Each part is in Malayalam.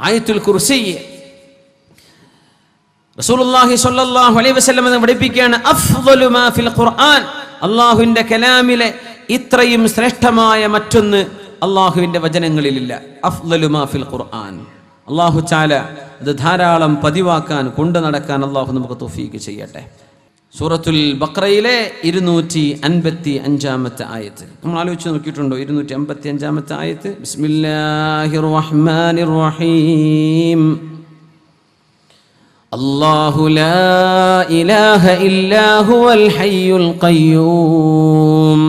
ആയത്തുൽ കുർസി റസൂലുള്ളാഹി സ്വല്ലല്ലാഹു അലൈഹി വസല്ലം പഠിപ്പിക്കുകയാണ്, അഫ്ളലു മാ ഫിൽ ഖുർആൻ, അല്ലാഹുവിന്റെ കലാമിലെ ഇത്രയും ശ്രേഷ്ഠമായ മറ്റൊന്ന് അല്ലാഹുവിന്റെ വചനങ്ങളിലില്ല. അഫ്ളലു മാ ഫിൽ ഖുർആൻ. അല്ലാഹു തആല അത് ധാരാളം പതിവാക്കാൻ കൊണ്ടു നടക്കാൻ അല്ലാഹു നമുക്ക് തൗഫീഖ് ചെയ്യട്ടെ. സൂറത്തുൽ ബഖറയിലെ 255-ാമത്തെ ആയത്ത് നമ്മൾ ആലോചിച്ച് നോക്കിയിട്ടുണ്ടോ? 255-ാമത്തെ ആയത്ത്. ബിസ്മില്ലാഹിർ റഹ്മാനിർ റഹീം. അല്ലാഹു ലാ ഇലാഹ ഇല്ലാ ഹുവൽ ഹയ്യുൽ ഖയ്യൂം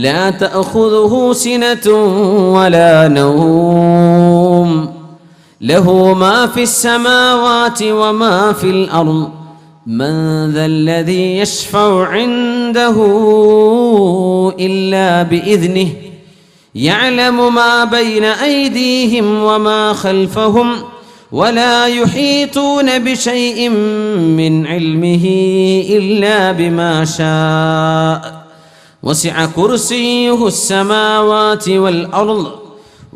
ലാ തഅഖുദുഹു സിനതുൻ വലാ നൗം ലഹു മാ ഫിസ് സമാവാതി വമാ ഫിൽ അർദ് من ذا الذي يشفع عنده إلا بإذنه يعلم ما بين أيديهم وما خلفهم ولا يحيطون بشيء من علمه إلا بما شاء وسع كرسيه السماوات والأرض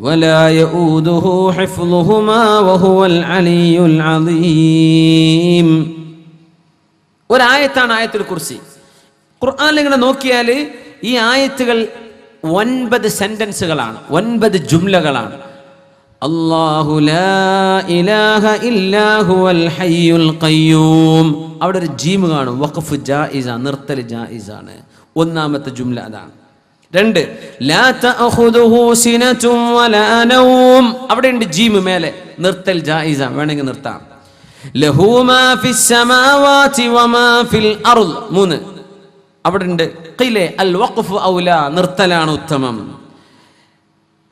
ولا يؤوده حفظهما وهو العلي العظيم. ഒരായത്താണ് ആയത്തുൽ കുർസി. ഖുർആനിൽ ഇങ്ങനെ നോക്കിയാൽ ഈ ആയത്തുകൾ 9 സെന്റൻസുകളാണ്, 9 ജുംലകളാണ്. അല്ലാഹു ലാ ഇലാഹ ഇല്ലാ ഹുവൽ ഹയ്യുൽ ഖയ്യൂം. അവിടെ ഒരു ജീമ് കാണും, വഖഫ് ജായിസ, നിർത്തൽ ജായിസാണ്. ഒന്നാമത്തെ ജുംല അതാണ്. 2 ലാ തഅഖുദുഹു സിനതുൻ വലാ നൗം. അവിടെ ഉണ്ട് ജീമ് മേലെ, നിർത്തൽ ജായിസ, വേണമെങ്കിൽ നിർത്താം. ലഹു മാ ഫിസ് സമാവാതി വമാ ഫിൽ അർദ്. 3 അവിടെ ഉണ്ട് ഖിലെ അൽ വഖഫ് ഔലാ, നിർത്തലാണ് ഉത്തമം.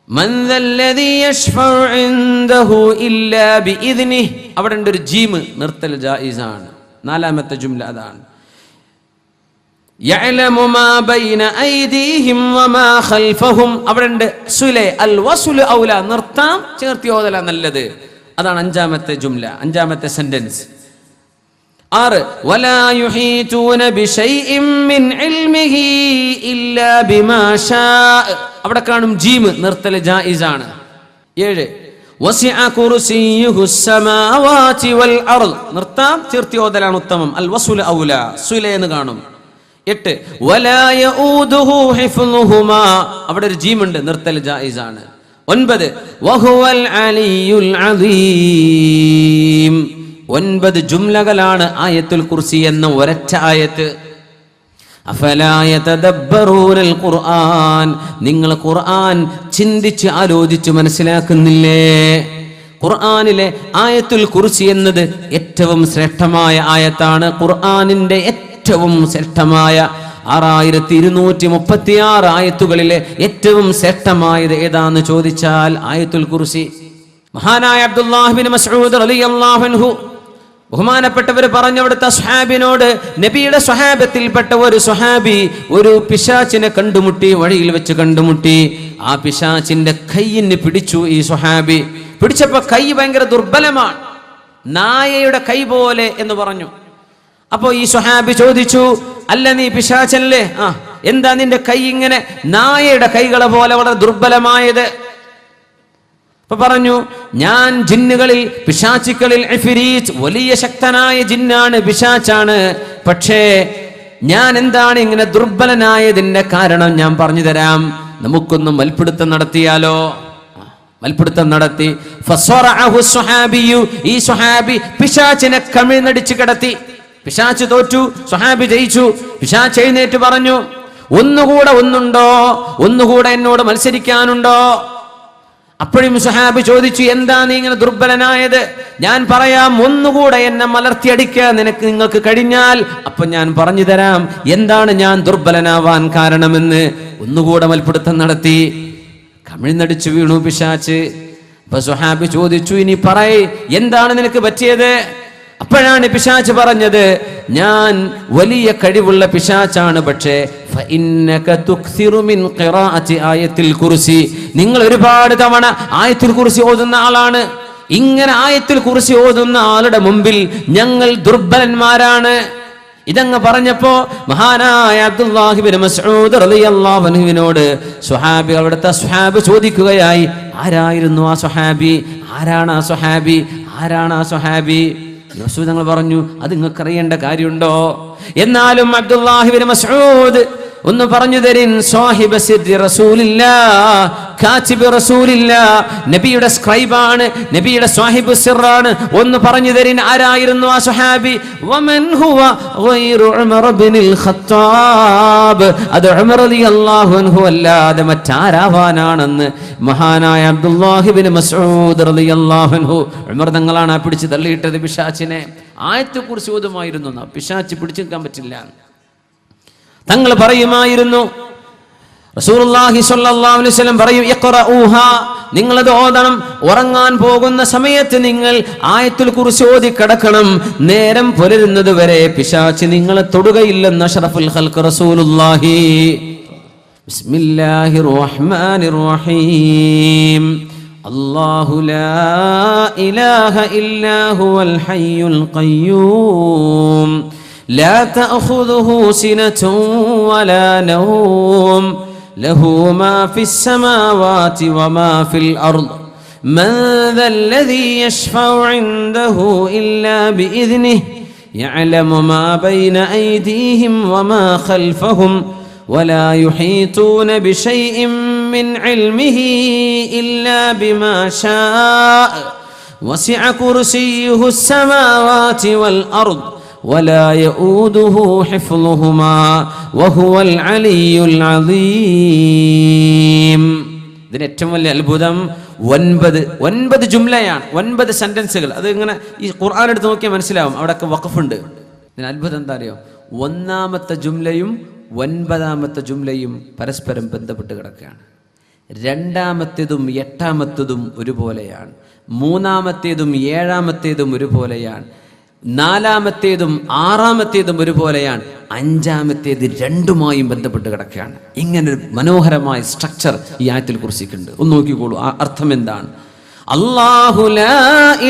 മൻ ദല്ലദി യശ്ഫഉ ഇൻദഹു ഇല്ലാ ബിഇദ്നിഹി. അവിടെ ഉണ്ട് ഒരു ജീമ്, നിർത്തൽ ജായിസാണ്. 4ാമത്തെ ജുംല അതാണ്. യഅലമു മാ ബൈന ഐദീഹിം വമാ ഖൽഫഹും. അവിടെ ഉണ്ട് സുലെ അൽ വസ്ലു ഔലാ, നിർത്താം, ചേർത്തി ഓതല നല്ലത്. അതാണ് 5ാമത്തെ ജുംല, 5ാമത്തെ സെന്റൻസ്. 6 വലാ യുഹീതൂന ബിശൈഇൻ മിൻ ഇൽമിഹി ഇല്ലാ ബിമാ ഷാ. അവിടെ കാണും ജീമ്, നിർത്തൽ ജായിസാണ്. 7 വസിഅ കുർസിയുഹുസ് സമാവാതി വൽ അർദ്. നിർത്താം, ചേർത്തി ഓതലാണ് ഉത്തമം. അൽ വസ്ലു ഔലാ, സുല എന്ന് കാണും. 8 വലാ യഊദുഹു ഹിഫ്ളുഹുമാ. അവിടെ ഒരു ജീം ഉണ്ട്, നിർത്തൽ ജായിസാണ്. 9 വഹുവൽ അലിയുൽ അദീം. 9 ജുംലകളാണ് ആയത്തുൽ കുർസി എന്ന ഒരൊറ്റ ആയത്ത്. അഫലാ യതദബ്ബറൂനൽ ഖുർആൻ. നിങ്ങൾ ഖുർആൻ ചിന്തിച്ച് ആലോചിച്ച് മനസ്സിലാക്കുന്നില്ലേ? ഖുർആനിലെ ആയത്തുൽ കുർസി എന്നത് ഏറ്റവും ശ്രേഷ്ഠമായ ആയത്താണ്. ഖുർആനിന്റെ ഏറ്റവും ശ്രേഷ്ഠമായ 6236 ആയത്തുകളിലെ ഏറ്റവും ശ്രേഷ്ഠമായത് ഏതാന്ന് ചോദിച്ചാൽ ആയത്തുൽ കുർസി. മഹാനായ അബ്ദുല്ലാഹ് ബിൻ മസ്ഊദ് റളിയല്ലാഹു അൻഹു ബഹുമാനപ്പെട്ടവർ പറഞ്ഞു, അവിടുത്തെ സ്വഹാബിനോട്, നബിയുടെ സ്വഹാബത്തിൽപ്പെട്ട ഒരു സ്വഹാബി ഒരു പിശാചിനെ കണ്ടുമുട്ടി, വഴിയിൽ വെച്ച് കണ്ടുമുട്ടി. ആ പിശാചിന്റെ കൈയിന് പിടിച്ചു. ഈ സ്വഹാബി പിടിച്ചപ്പോ കൈ ഭയങ്കര ദുർബലമാണ്, നായയുടെ കൈ പോലെ എന്ന് പറഞ്ഞു. അപ്പോ ഈ സ്വഹാബി ചോദിച്ചു, അല്ല നീ പിശാചല്ലേ, എന്താ നിന്റെ കൈ ഇങ്ങനെ നായയുടെ കൈകളെ പോലെ വളരെ ദുർബലമായത്? അപ്പൊ പറഞ്ഞു, ഞാൻ ജിന്നുകളിൽ പിശാചുക്കളിൽ ഇഫ്രീത്ത്, വലിയ ശക്തനായ ജിന്നാണ്, പിശാചാണ്. പക്ഷേ ഞാൻ എന്താണ് ഇങ്ങനെ ദുർബലനായതിന്റെ കാരണം ഞാൻ പറഞ്ഞു തരാം. നമുക്കൊന്ന് മൽപിടുത്തം നടത്തിയാലോ? മൽപിടുത്തം നടത്തി. ഫസ്വറഅഹു സ്വഹാബിയു. ഈ സ്വഹാബി പിശാചിനെ കമിഴ്ന്നടിച്ച് കിടത്തി. പിശാച് തോറ്റു, സ്വഹാബി ജയിച്ചു. പിശാച് എഴുന്നേറ്റ് പറഞ്ഞു, ഒന്നുകൂടെ എന്നോട് മത്സരിക്കാനുണ്ടോ? അപ്പോഴും സ്വഹാബി ചോദിച്ചു, എന്താ നീ ഇങ്ങനെ ദുർബലനായത്? ഞാൻ പറയാം, ഒന്നുകൂടെ എന്നെ മലർത്തിയടിക്കാൻ നിങ്ങൾക്ക് കഴിഞ്ഞാൽ അപ്പൊ ഞാൻ പറഞ്ഞു തരാം എന്താണ് ഞാൻ ദുർബലനാവാൻ കാരണമെന്ന്. ഒന്നുകൂടെ മൽപിടുത്തം നടത്തി, കമിഴ്ന്നടിച്ചു വീണു പിശാച്. അപ്പൊ സ്വഹാബി ചോദിച്ചു, ഇനി പറയ്, എന്താണ് നിനക്ക് പറ്റിയത്? അപ്പോഴാണ് പിശാച് പറഞ്ഞത്, ഞാൻ വലിയ കഴിവുള്ള പിശാചാണ്, പക്ഷേ നിങ്ങൾ ഒരുപാട് തവണ ആയത്തുൽ കുർസി ഓതുന്ന ആളാണ്. ഇങ്ങനെ ആയത്തുൽ കുർസി ഓതുന്ന ആളുടെ മുമ്പിൽ ഞങ്ങൾ ദുർബലന്മാരാണ്. ഇതങ്ങ് പറഞ്ഞപ്പോ മഹാനായ അബ്ദുല്ലാഹി ഇബ്നു മസ്ഊദ് റളിയല്ലാഹു അൻഹുവിനോട് അവിടുത്തെ സ്വഹാബി ചോദിക്കുകയായി, ആരായിരുന്നു ആ സ്വഹാബി? ആരാണ് ആ സ്വഹാബി, ആരാണ് ആ സ്വഹാബി? റസൂൽ തങ്ങൾ പറഞ്ഞു, അത് നിങ്ങൾക്ക് അറിയേണ്ട കാര്യമുണ്ടോ? എന്നാലും അബ്ദുല്ലാഹി ഇബ്നു മസ്ഊദ് ഒന്ന് പറഞ്ഞു തരിൻ. സാഹിബ സിദ്ദി റസൂലില്ലാഹ്, കാതിബ് റസൂലില്ലാഹ്, നബിയുടെ സ്ക്രൈബാണ്, നബിയുടെ സാഹിബ് സിറാണ്. ഒന്ന് പറഞ്ഞു തരിൻ, ആരായിരുന്നു ആ സ്വഹാബി? വമൻ ഹുവ ഗൈറു ഉമർ ഇബ്നുൽ ഖത്താബ്, അത് ഉമർ റളിയല്ലാഹു അൻഹു അല്ലാതെ മറ്റാരാവാനാണെന്ന് മഹാനായ അബ്ദുല്ലാഹി ഇബ്നു മസ്ഊദ് റളിയല്ലാഹു അൻഹു. ഉമർ തങ്ങളാണ് പിടിച്ച് തള്ളിയിട്ടത് പിശാചിനെ. ആയത്തെ കുറിച്ച് ഓതുമായിരുന്നു, പിശാച് പിടിച്ചു നിൽക്കാൻ പറ്റില്ല. തങ്ങൾ പറയുമായിരുന്നു, റസൂലുള്ളാഹി സ്വല്ലല്ലാഹു അലൈഹി വസല്ലം പറയും, ഇഖ്റഊഹാ, നിങ്ങൾ അത് ഓതണം. ഉറങ്ങാൻ പോകുന്ന സമയത്ത് നിങ്ങൾ ആയത്തുൽ കുർസി ഓതി കിടക്കണം. നേരം പുലരുന്നത് വരെ പിശാച് നിങ്ങളെ തൊടുകയില്ലെന്ന് അഷ്റഫുൽ ഖൽഖ് റസൂലുള്ളാഹി. ബിസ്മില്ലാഹിർ റഹ്മാനിർ റഹീം. അല്ലാഹു ലാ ഇലാഹ ഇല്ലാ ഹുവൽ ഹയ്യുൽ ഖയ്യൂം لا تأخذه سنة ولا نوم له ما في السماوات وما في الأرض من ذا الذي يشفع عنده إلا بإذنه يعلم ما بين أيديهم وما خلفهم ولا يحيطون بشيء من علمه إلا بما شاء وسع كرسيه السماوات والأرض ولا يؤوده حفظهما وهو العلي العظيم. ഇതിന് ഏറ്റവും വലിയ അത്ഭുതം 9 ജുംലയാണ്, 9 സെന്റൻസുകൾ. അത് ഇങ്ങനെ ഈ ഖുർആൻ എടുത്ത് നോക്കിയാൽ മനസ്സിലാവും, അവിടെയൊക്കെ വഖഫുണ്ട്. ഇതിന് അത്ഭുതം എന്താ അറിയോ? 1-ാമത്തെ ജുംലയും 9-ാമത്തെ ജുംലയും പരസ്പരം ബന്ധപ്പെട്ട് കിടക്കുകയാണ്. 2-ാമത്തേതും 8-ാമത്തേതും ഒരുപോലെയാണ്. 3-ാമത്തേതും 7-ാമത്തേതും ഒരുപോലെയാണ്. 4-ാമത്തേതും 6-ാമത്തേതും ഒരുപോലെയാണ്. 5-ാമത്തേത് രണ്ടുമായും ബന്ധപ്പെട്ട് കിടക്കുകയാണ്. ഇങ്ങനൊരു മനോഹരമായ സ്ട്രക്ചർ ഈ ആയത്തിൽ കുറിച്ചിട്ടുണ്ട്. ഒന്ന് നോക്കിക്കോളൂ, ആ അർത്ഥം എന്താണ്? അല്ലാഹു ലാ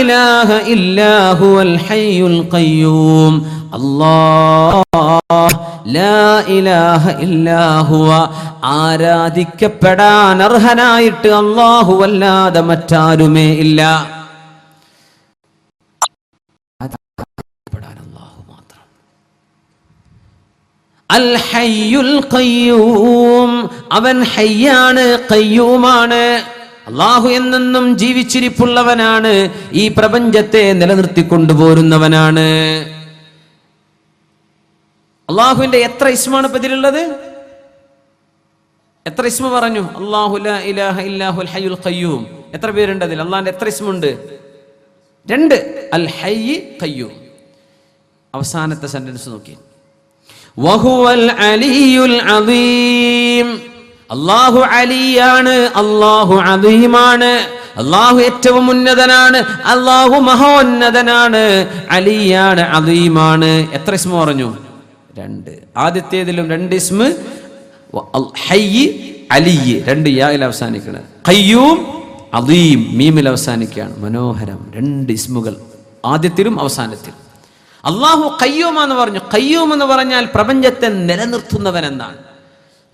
ഇലാഹ ഇല്ലാ ഹുവൽ ഹയ്യുൽ ഖയ്യൂം. അല്ലാഹ് ലാ ഇലാഹ ഇല്ലാ ഹുവ, ആരാധിക്കപ്പെടാൻ അർഹനായിട്ട് അല്ലാഹു അല്ലാതെ മറ്റാരുമേ ഇല്ല. അൽ ഹയ്യുൽ ഖയ്യൂം, അവൻ ഹയ്യാണ്, ഖയ്യൂമാണ്. അല്ലാഹു എന്നെന്നും ജീവിച്ചിരിപ്പുള്ളവനാണ്, ഈ പ്രപഞ്ചത്തെ നിലനിർത്തിക്കൊണ്ടുപോരുന്നവനാണ്. അല്ലാഹുവിന്റെ എത്ര ഇസ്മാണ് ഇപ്പൊ ഇതിലുള്ളത്? എത്ര ഇസ്മ പറഞ്ഞു? അല്ലാഹു ലാ ഇലാഹ ഇല്ലാ ഹുവൽ ഹയ്യുൽ ഖയ്യൂം. എത്ര പേരുണ്ട് അതിൽ? അല്ലാഹുവിന്റെ എത്ര ഇസ്മുണ്ട്? 2. അൽ ഹയ്യ്, ഖയ്യൂം. അവസാനത്തെ സെന്റൻസ് നോക്കി, വഹുവൽ അലിയുൽ അദീം. അല്ലാഹു അലിയാണ്, അല്ലാഹു അദീമാണ്. അല്ലാഹു ഏറ്റവും ഉന്നതനാണ്, അല്ലാഹു മഹോന്നതനാണ്, അലിയാണ്, അദീമാണ്. എത്ര ഇസ്മ പറഞ്ഞു? 2. ആദ്യത്തേതിലും 2 ഇസ്മ, ഹയ്യ്, അലി, 2 യായിൽ അവസാനിക്കണം. ഖയ്യൂം, അദീം, മീമിൽ അവസാനിക്കുകയാണ്. മനോഹരം, 2 ഇസ്മുകൾ ആദ്യത്തിലും അവസാനത്തിലും. അല്ലാഹു ഖയ്യൂം എന്ന് പറഞ്ഞു. ഖയ്യൂം എന്ന് പറഞ്ഞാൽ പ്രപഞ്ചത്തെ നിലനിർത്തുന്നവൻ എന്നാണ്,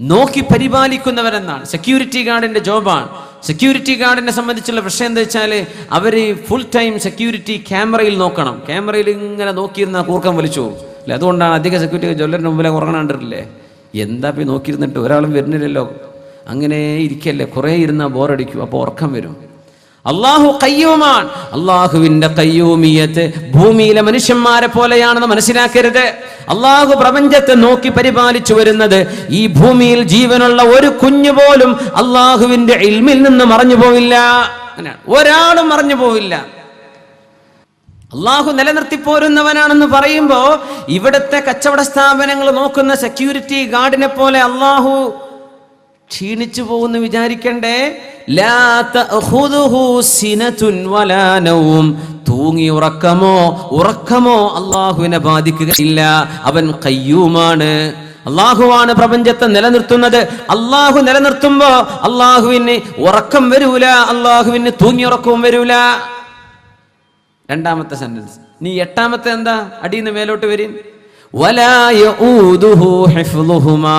നോക്കി പരിപാലിക്കുന്നവരെന്നാണ്. സെക്യൂരിറ്റി ഗാർഡിന്റെ ജോബാണ്. സെക്യൂരിറ്റി ഗാർഡിനെ സംബന്ധിച്ചുള്ള പ്രശ്നം എന്താ വെച്ചാൽ അവര് ഫുൾ ടൈം സെക്യൂരിറ്റി ക്യാമറയിൽ നോക്കണം. ക്യാമറയിൽ ഇങ്ങനെ നോക്കിയിരുന്ന കൂർക്കം വലിച്ചു പോകും അല്ലെ. അതുകൊണ്ടാണ് അധിക സെക്യൂരിറ്റി ജ്വല്ലറിന് മുമ്പിലെ ഉറങ്ങണണ്ടില്ലേ. എന്താ പോയി നോക്കിയിരുന്നിട്ട് ഒരാളും വരുന്നില്ലല്ലോ, അങ്ങനെ ഇരിക്കല്ലേ. കുറെ ഇരുന്ന ബോറടിക്കും, അപ്പോൾ ഉറക്കം വരും. അല്ലാഹു ഖയ്യൂമാണ്. അല്ലാഹുവിന്റെ ഖയ്യൂമിയത്ത് ഭൂമിയിലെ മനുഷ്യന്മാരെ പോലെയാണെന്ന് മനസ്സിലാക്കരുത്. അല്ലാഹു പ്രപഞ്ചത്തെ നോക്കി പരിപാലിച്ചു വരുന്നത്. ഈ ഭൂമിയിൽ ജീവനുള്ള ഒരു കുഞ്ഞു പോലും അല്ലാഹുവിന്റെ ഇൽമിൽ നിന്ന് മറഞ്ഞു പോവില്ല. ഒരാളും മറഞ്ഞു പോവില്ല. അല്ലാഹു നിലനിർത്തിപ്പോരുന്നവനാണെന്ന് പറയുമ്പോ ഇവിടുത്തെ കച്ചവട സ്ഥാപനങ്ങൾ നോക്കുന്ന സെക്യൂരിറ്റി ഗാർഡിനെ പോലെ അല്ലാഹു ക്ഷീണിച്ചു പോകുന്നു വിചാരിക്കണ്ടേ. ലാ തഅഖുദുഹു സിനതുൻ വലാ നൗം, തൂങ്ങി ഉറക്കമോ അല്ലാഹുവിനെ ബാധിക്കുകയില്ല. അവൻ ഖയ്യൂമാണ്. അല്ലാഹുവാണ് പ്രപഞ്ചത്തെ നിലനിർത്തുന്നത്. അല്ലാഹു നിലനിർത്തുമ്പോ അല്ലാഹുവിന് ഉറക്കം വരൂല, അല്ലാഹുവിന് തൂങ്ങി ഉറക്കവും വരൂല. 2-ാമത്തെ സെന്റൻസ്. നീ 8-ാമത്തെ എന്താ? അടിയിന്ന് മേലോട്ട് വരും. വലാ യഊദുഹു ഹിഫ്ളുഹുമാ,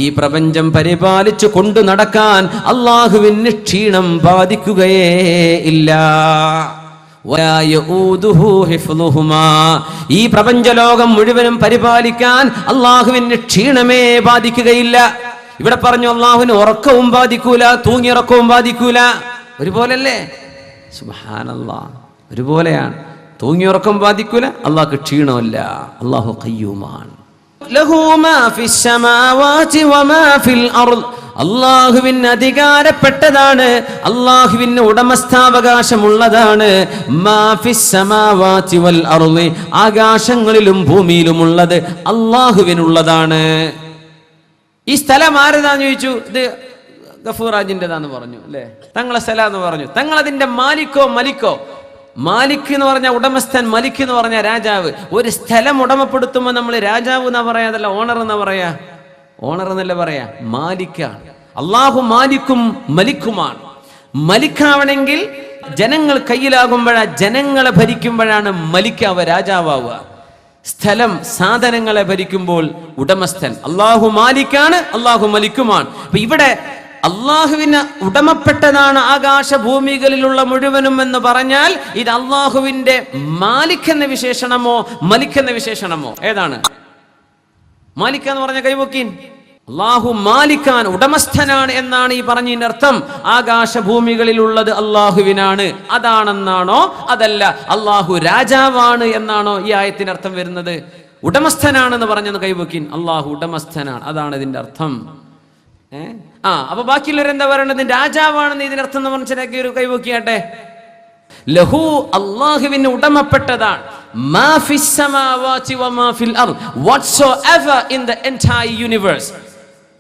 ഈ പ്രപഞ്ചം പരിപാലിച്ചു കൊണ്ടു നടക്കാൻ അല്ലാഹുവിന് ക്ഷീണം ബാധിക്കുകയേ ഇല്ല. വലാ യഊദുഹു ഹിഫ്ളുഹുമാ, ഈ പ്രപഞ്ചലോകം മുഴുവനും പരിപാലിക്കാൻ അല്ലാഹുവിന് ക്ഷീണമേ ബാധിക്കുകയില്ല. ഇവിടെ പറഞ്ഞു അല്ലാഹുവിന് ഉറക്കവും ബാധിക്കൂല, തൂങ്ങിയുറക്കവും ബാധിക്കൂല. ഒരുപോലല്ലേ? സുബ്ഹാനല്ലാഹ്, ഒരുപോലെയാണ്. തൂങ്ങിയുറക്കം ബാധിക്കൂല, അല്ലാഹുക്ക് ക്ഷീണമില്ല. അല്ലാഹു ഖയ്യൂമാണ്. ലഹു മാ ഫിസ് സമാവാതി വമാ ഫിൽ അർദ്, അല്ലാഹുവിന് അധികാരപ്പെട്ടതാണ്, അല്ലാഹുവിന് ഉടമസ്ഥാവകാശമുള്ളതാണ്. മാ ഫിസ് സമാവാതി വൽ അർദ്, ആകാശങ്ങളിലും ഭൂമിയിലുമുള്ളത് അല്ലാഹുവിനുള്ളതാണ്. ഈ സ്ഥലം ആരതാന്ന് ചോദിച്ചു. ഇത് ഗഫൂറാജിൻ്റെതാന്ന് പറഞ്ഞു അല്ലേ, തങ്ങളെ സ്ഥലം പറഞ്ഞു. തങ്ങൾ അതിന്റെ മാലിക്കോ മലിക്കോ? മാലിക് എന്ന് പറഞ്ഞ ഉടമസ്ഥൻ, മലിക് എന്ന് പറഞ്ഞ രാജാവ്. ഒരു സ്ഥലം ഉടമപ്പെടുത്തുമ്പോൾ നമ്മൾ രാജാവ് എന്നാ പറയാ, അതല്ല ഓണർ എന്നാ പറയാ. ഓണർ എന്നല്ല പറയാ, മാലിക്കാണ്. അള്ളാഹു മാലിക്കും മലിക്കുമാണ്. മലിക്കാവണമെങ്കിൽ ജനങ്ങൾ കയ്യിലാകുമ്പോഴാ, ജനങ്ങളെ ഭരിക്കുമ്പോഴാണ് മലിക്കാവുക, രാജാവാവുക. സ്ഥലം സാധനങ്ങളെ ഭരിക്കുമ്പോൾ ഉടമസ്ഥൻ. അള്ളാഹു മാലിക്കാണ്, അള്ളാഹു മലിക്കുമാണ്. അപ്പൊ ഇവിടെ അള്ളാഹുവിന് ഉടമപ്പെട്ടതാണ് ആകാശഭൂമികളിലുള്ള മുഴുവനും എന്ന് പറഞ്ഞാൽ ഇത് അള്ളാഹുവിന്റെ മാലിക് എന്ന വിശേഷണമോ മലിക് എന്ന വിശേഷണമോ? ഏതാണ് മാലിക് എന്ന് പറഞ്ഞ? കൈവക്കീൻ. അള്ളാഹു മാലിക്കാൻ, ഉടമസ്ഥനാണ് എന്നാണ് ഈ പറഞ്ഞതിന്റെ അർത്ഥം. ആകാശഭൂമികളിലുള്ളത് അള്ളാഹുവിനാണ്, അതാണെന്നാണോ? അതല്ല അള്ളാഹു രാജാവാണ് എന്നാണോ ഈ ആയത്തിന് അർത്ഥം വരുന്നത്? ഉടമസ്ഥനാണെന്ന് പറഞ്ഞെന്ന് കൈവക്കീൻ. അള്ളാഹു ഉടമസ്ഥനാണ്, അതാണ് ഇതിന്റെ അർത്ഥം. അപ്പൊ ബാക്കിയുള്ളവരെന്താ പറയണത്? രാജാവാണെന്ന് ഇതിനർത്ഥം എന്ന് മനസ്സിലാക്കി ഒരു കൈവക്കിയാട്ടെ. ലഹു, അല്ലാഹുവിന് ഉടമപ്പെട്ടതാണ്. മാ ഫിസ് സമാവാതി വമാ ഫിൽ അർദ്, whatsoever in the entire universe,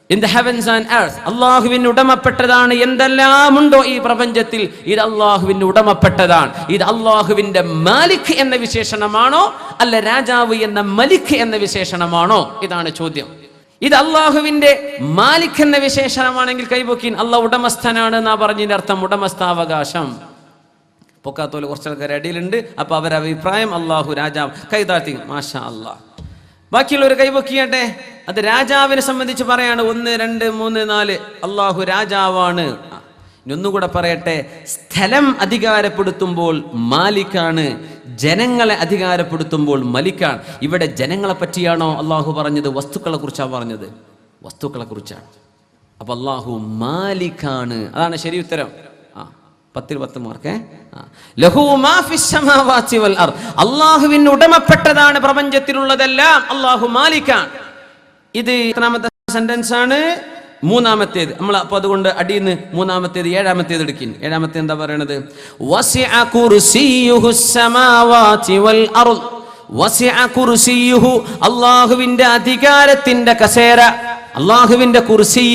in the heavens and earth, അല്ലാഹുവിന് ഉടമപ്പെട്ടതാണ്. എന്തെല്ലാമുണ്ടോ ഈ പ്രപഞ്ചത്തിൽ ഇത് അല്ലാഹുവിന് ഉടമപ്പെട്ടതാണ്. ഇത് അല്ലാഹുവിന്റെ മാലിക് എന്ന വിശേഷണമാണോ അല്ല രാജാവ് എന്ന മലിക് എന്ന വിശേഷണമാണോ? ഇതാണ് ചോദ്യം. ഇത് അള്ളാഹുവിന്റെ മാലിക് എന്ന വിശേഷണമാണെങ്കിൽ കൈപൊക്കീൻ, അള്ളാഹ് ഉടമസ്ഥനാണ് എന്നാ പറഞ്ഞതിന്റെ അർത്ഥം ഉടമസ്ഥാവകാശം. പൊക്കാത്തോല് കുറച്ച് ആൾക്കാർ അടിയിലുണ്ട്. അപ്പൊ അവരുടെ അഭിപ്രായം അള്ളാഹു രാജാവ്. കൈതാഴ്ത്തി മാഷാ അല്ലാഹ്. ബാക്കിയുള്ളവർ കൈപൊക്കിയട്ടെ. അത് രാജാവിനെ സംബന്ധിച്ച് പറയാണ്. 1, 2, 3, 4 അള്ളാഹു രാജാവാണ്. ഇനി ഒന്നുകൂടെ പറയട്ടെ, സ്ഥലം അധികാരപ്പെടുത്തുമ്പോൾ മാലിക്കാണ്, ജനങ്ങളെ അധികാരപ്പെടുത്തുമ്പോൾ മലിക്കാണ്. ഇവിടെ ജനങ്ങളെ പറ്റിയാണോ അള്ളാഹു പറഞ്ഞത്? വസ്തുക്കളെ കുറിച്ചാണ് പറഞ്ഞത്, വസ്തുക്കളെ കുറിച്ചാണ്. അപ്പൊ അള്ളാഹു മാലിക്കാണ്, അതാണ് ശരി ഉത്തരം. 10 ൽ 10 മാർക്ക്. ലഹു മാ ഫിസ് സമാവാതി വൽ അർദ്, അള്ളാഹുവിന് ഉടമപ്പെട്ടതാണ് പ്രപഞ്ചത്തിലുള്ളതെല്ലാം. അള്ളാഹു മാലിക്കാണ്. ഇത് എത്രാമത്തെ സെന്റൻസ് ആണ്? മൂന്നാമത്തേത്. നമ്മൾ അപ്പൊ അതുകൊണ്ട് അടിയിന്ന് മൂന്നാമത്തേത് 7-ാമത്തേത് എടുക്കും. 7-ാമത്തെ എന്താ പറയണത്? വസിഅ കുർസിയുഹുസ് സമാവാതി വൽ അർദ്, വസിഅ കുർസിയുഹു, അല്ലാഹുവിന്റെ അധികാരത്തിന്റെ കസേര, അല്ലാഹുവിന്റെ കുർസി.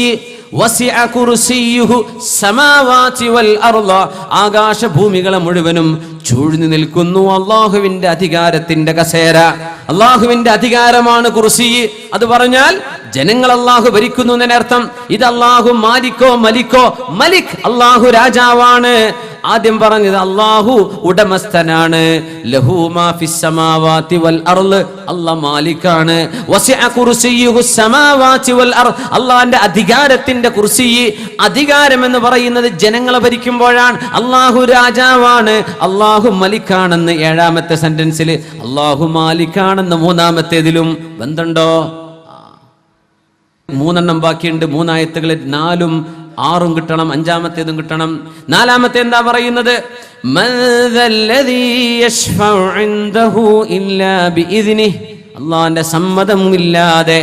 വസിഅ കുർസിയുഹു സമാവാതി വൽ അർദ്, ആകാശഭൂമികളെ മുഴുവനും ചൂഴ്ന്നു നിൽക്കുന്നു അല്ലാഹുവിന്റെ അധികാരത്തിന്റെ കസേര. അല്ലാഹുവിന്റെ അധികാരമാണ് കുർസി. അത് പറഞ്ഞാൽ ജനങ്ങൾ അല്ലാഹു ഭരിക്കുന്നു എന്നർത്ഥം. ഇത് അല്ലാഹു മാലിക്കോ മലിക്കോ? മലിക്, അല്ലാഹു രാജാവാണ്. ആദ്യം പറഞ്ഞത് അല്ലാഹു ഉടമസ്ഥനാണ്. ലഹു മാ ഫിസ് സമാവാതി വൽ അർദ്, അല്ലാഹു മാലിക്കാണ്. വസിഅ കുർസിയുഹു സമാവാതി വൽ അർദ്, അല്ലാഹുവിന്റെ അധികാരത്തിന്റെ കുർസി. അധികാരം എന്ന് പറയുന്നത് ജനങ്ങളെ ഭരിക്കുമ്പോഴാണ്. അല്ലാഹു രാജാവാണ്, അല്ലാഹു മലിക്കാണെന്ന് 7-ാമത്തെ സെന്റൻസിൽ, അല്ലാഹു മാലിക്കാണെന്ന് 3-ാമത്തേതിലും ബന്ധമുണ്ടോ? 3 ബാക്കിയുണ്ട്. 3 ആയത്തുകളിൽ 4ഉം 6ഉം കിട്ടണം, 5-ാമത്തേതും കിട്ടണം. 4-ാമത്തെ എന്താ പറയുന്നത്? മൻ ദല്ലദീ യശ്ഫഉ ഇൻദഹു ഇല്ലാ ബിഇദ്നിഹി, അല്ലാഹുവിന്റെ സമ്മതം ഇല്ലാതെ.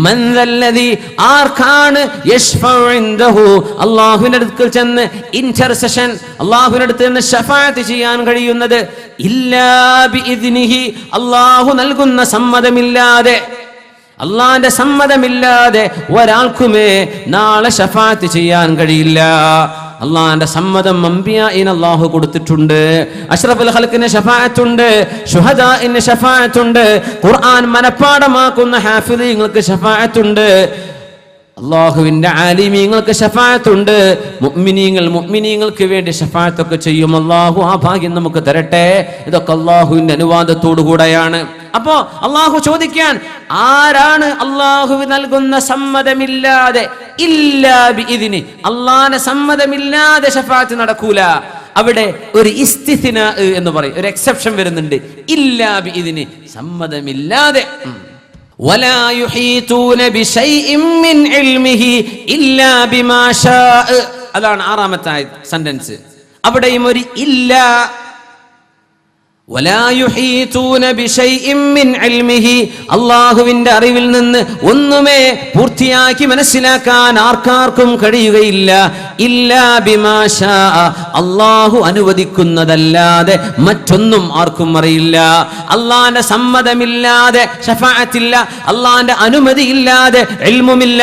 മൻ ദല്ലദീ, ആർക്കാണ്? യശ്ഫഉ ഇൻദഹു, അല്ലാഹുവിന്റെ അടുക്കൽ ചെന്ന് ഇന്റർസെഷൻ, അല്ലാഹുവിന്റെ അടുത്ത് നിന്ന് ശഫാഅത്ത് ചെയ്യാൻ കഴിയുന്നത്. ഇല്ലാ ബിഇദ്നിഹി, അല്ലാഹു നൽകുന്ന സമ്മതമില്ലാതെ, അള്ളാന്റെ സമ്മതമില്ലാതെ ഒരാൾക്കുമേ നാളെ ശഫാഅത്ത് ചെയ്യാൻ കഴിയില്ല. അള്ളാന്റെ സമ്മതം അംബിയാഇന് അല്ലാഹു കൊടുത്തിട്ടുണ്ട്. അഷ്റഫുൽ ഖൽഖിന് ശഫാഅത്തുണ്ട്, ശുഹദാഇന് ശഫാഅത്തുണ്ട്, ഖുർആൻ മനപ്പാഠമാക്കുന്ന ഹാഫിളീങ്ങൾക്ക് ശഫാഅത്തുണ്ട്, അല്ലാഹുവിന്റെ ആലിമീങ്ങൾക്ക് ശഫാഅത്തുണ്ട്. മുഅ്മിനീങ്ങൾക്ക് വേണ്ടി ശഫാഅത്തൊക്കെ ചെയ്യും. അല്ലാഹു ആ ഭാഗ്യം നമുക്ക് തരട്ടെ. ഇതൊക്കെ അല്ലാഹുവിന്റെ അനുവാദത്തോടു കൂടെയാണ്. അപ്പോ അള്ളാഹു ചോദിക്കാൻ, ആരാണ് അള്ളാഹു നൽകുന്ന സമ്മതമില്ലാതെ ഇല്ലാ ബിഇദ്നി, അള്ളാഹുവിന്റെ സമ്മതമില്ലാതെ ശഫാഅത്ത് നടക്കൂല. അവിടെ ഒരു ഇസ്തിസ്നാ എന്ന് പറയും, ഒരു എക്സെപ്ഷൻ വരുന്നുണ്ട്. ഇല്ലാ ബിഇദ്നി, സമ്മതമില്ലാതെ. വലാ യുഹീതൂന ബിശൈഇൻ മിൻ ഇൽമിഹി ഇല്ലാ ബിമാ ശാഅ. അതാണ് 6ാമത്തെ സെന്റൻസ്. അവിടെയും ഒരു ഇല്ല. വലാ യുഹീതൂന ബിശൈഇൻ മിൻ ഇൽമിഹി, അല്ലാഹുവിന്റെ അറിവിൽ നിന്ന് ഒന്നുമേ പൂർത്തിയാക്കി മനസ്സിലാക്കാൻ ആർക്കാർക്കും കഴിയുകയില്ല. ഇല്ലാ ബിമാ ശാഅ, അല്ലാഹു അനുവദിക്കുന്നതല്ലാതെ മറ്റൊന്നും ആർക്കും അറിയില്ല. അല്ലാഹുവിന്റെ സമ്മതമില്ലാതെ ശഫാഅത്തില്ല, അല്ലാഹുവിന്റെ അനുമതിയില്ലാതെ ഇൽമുമില്ല.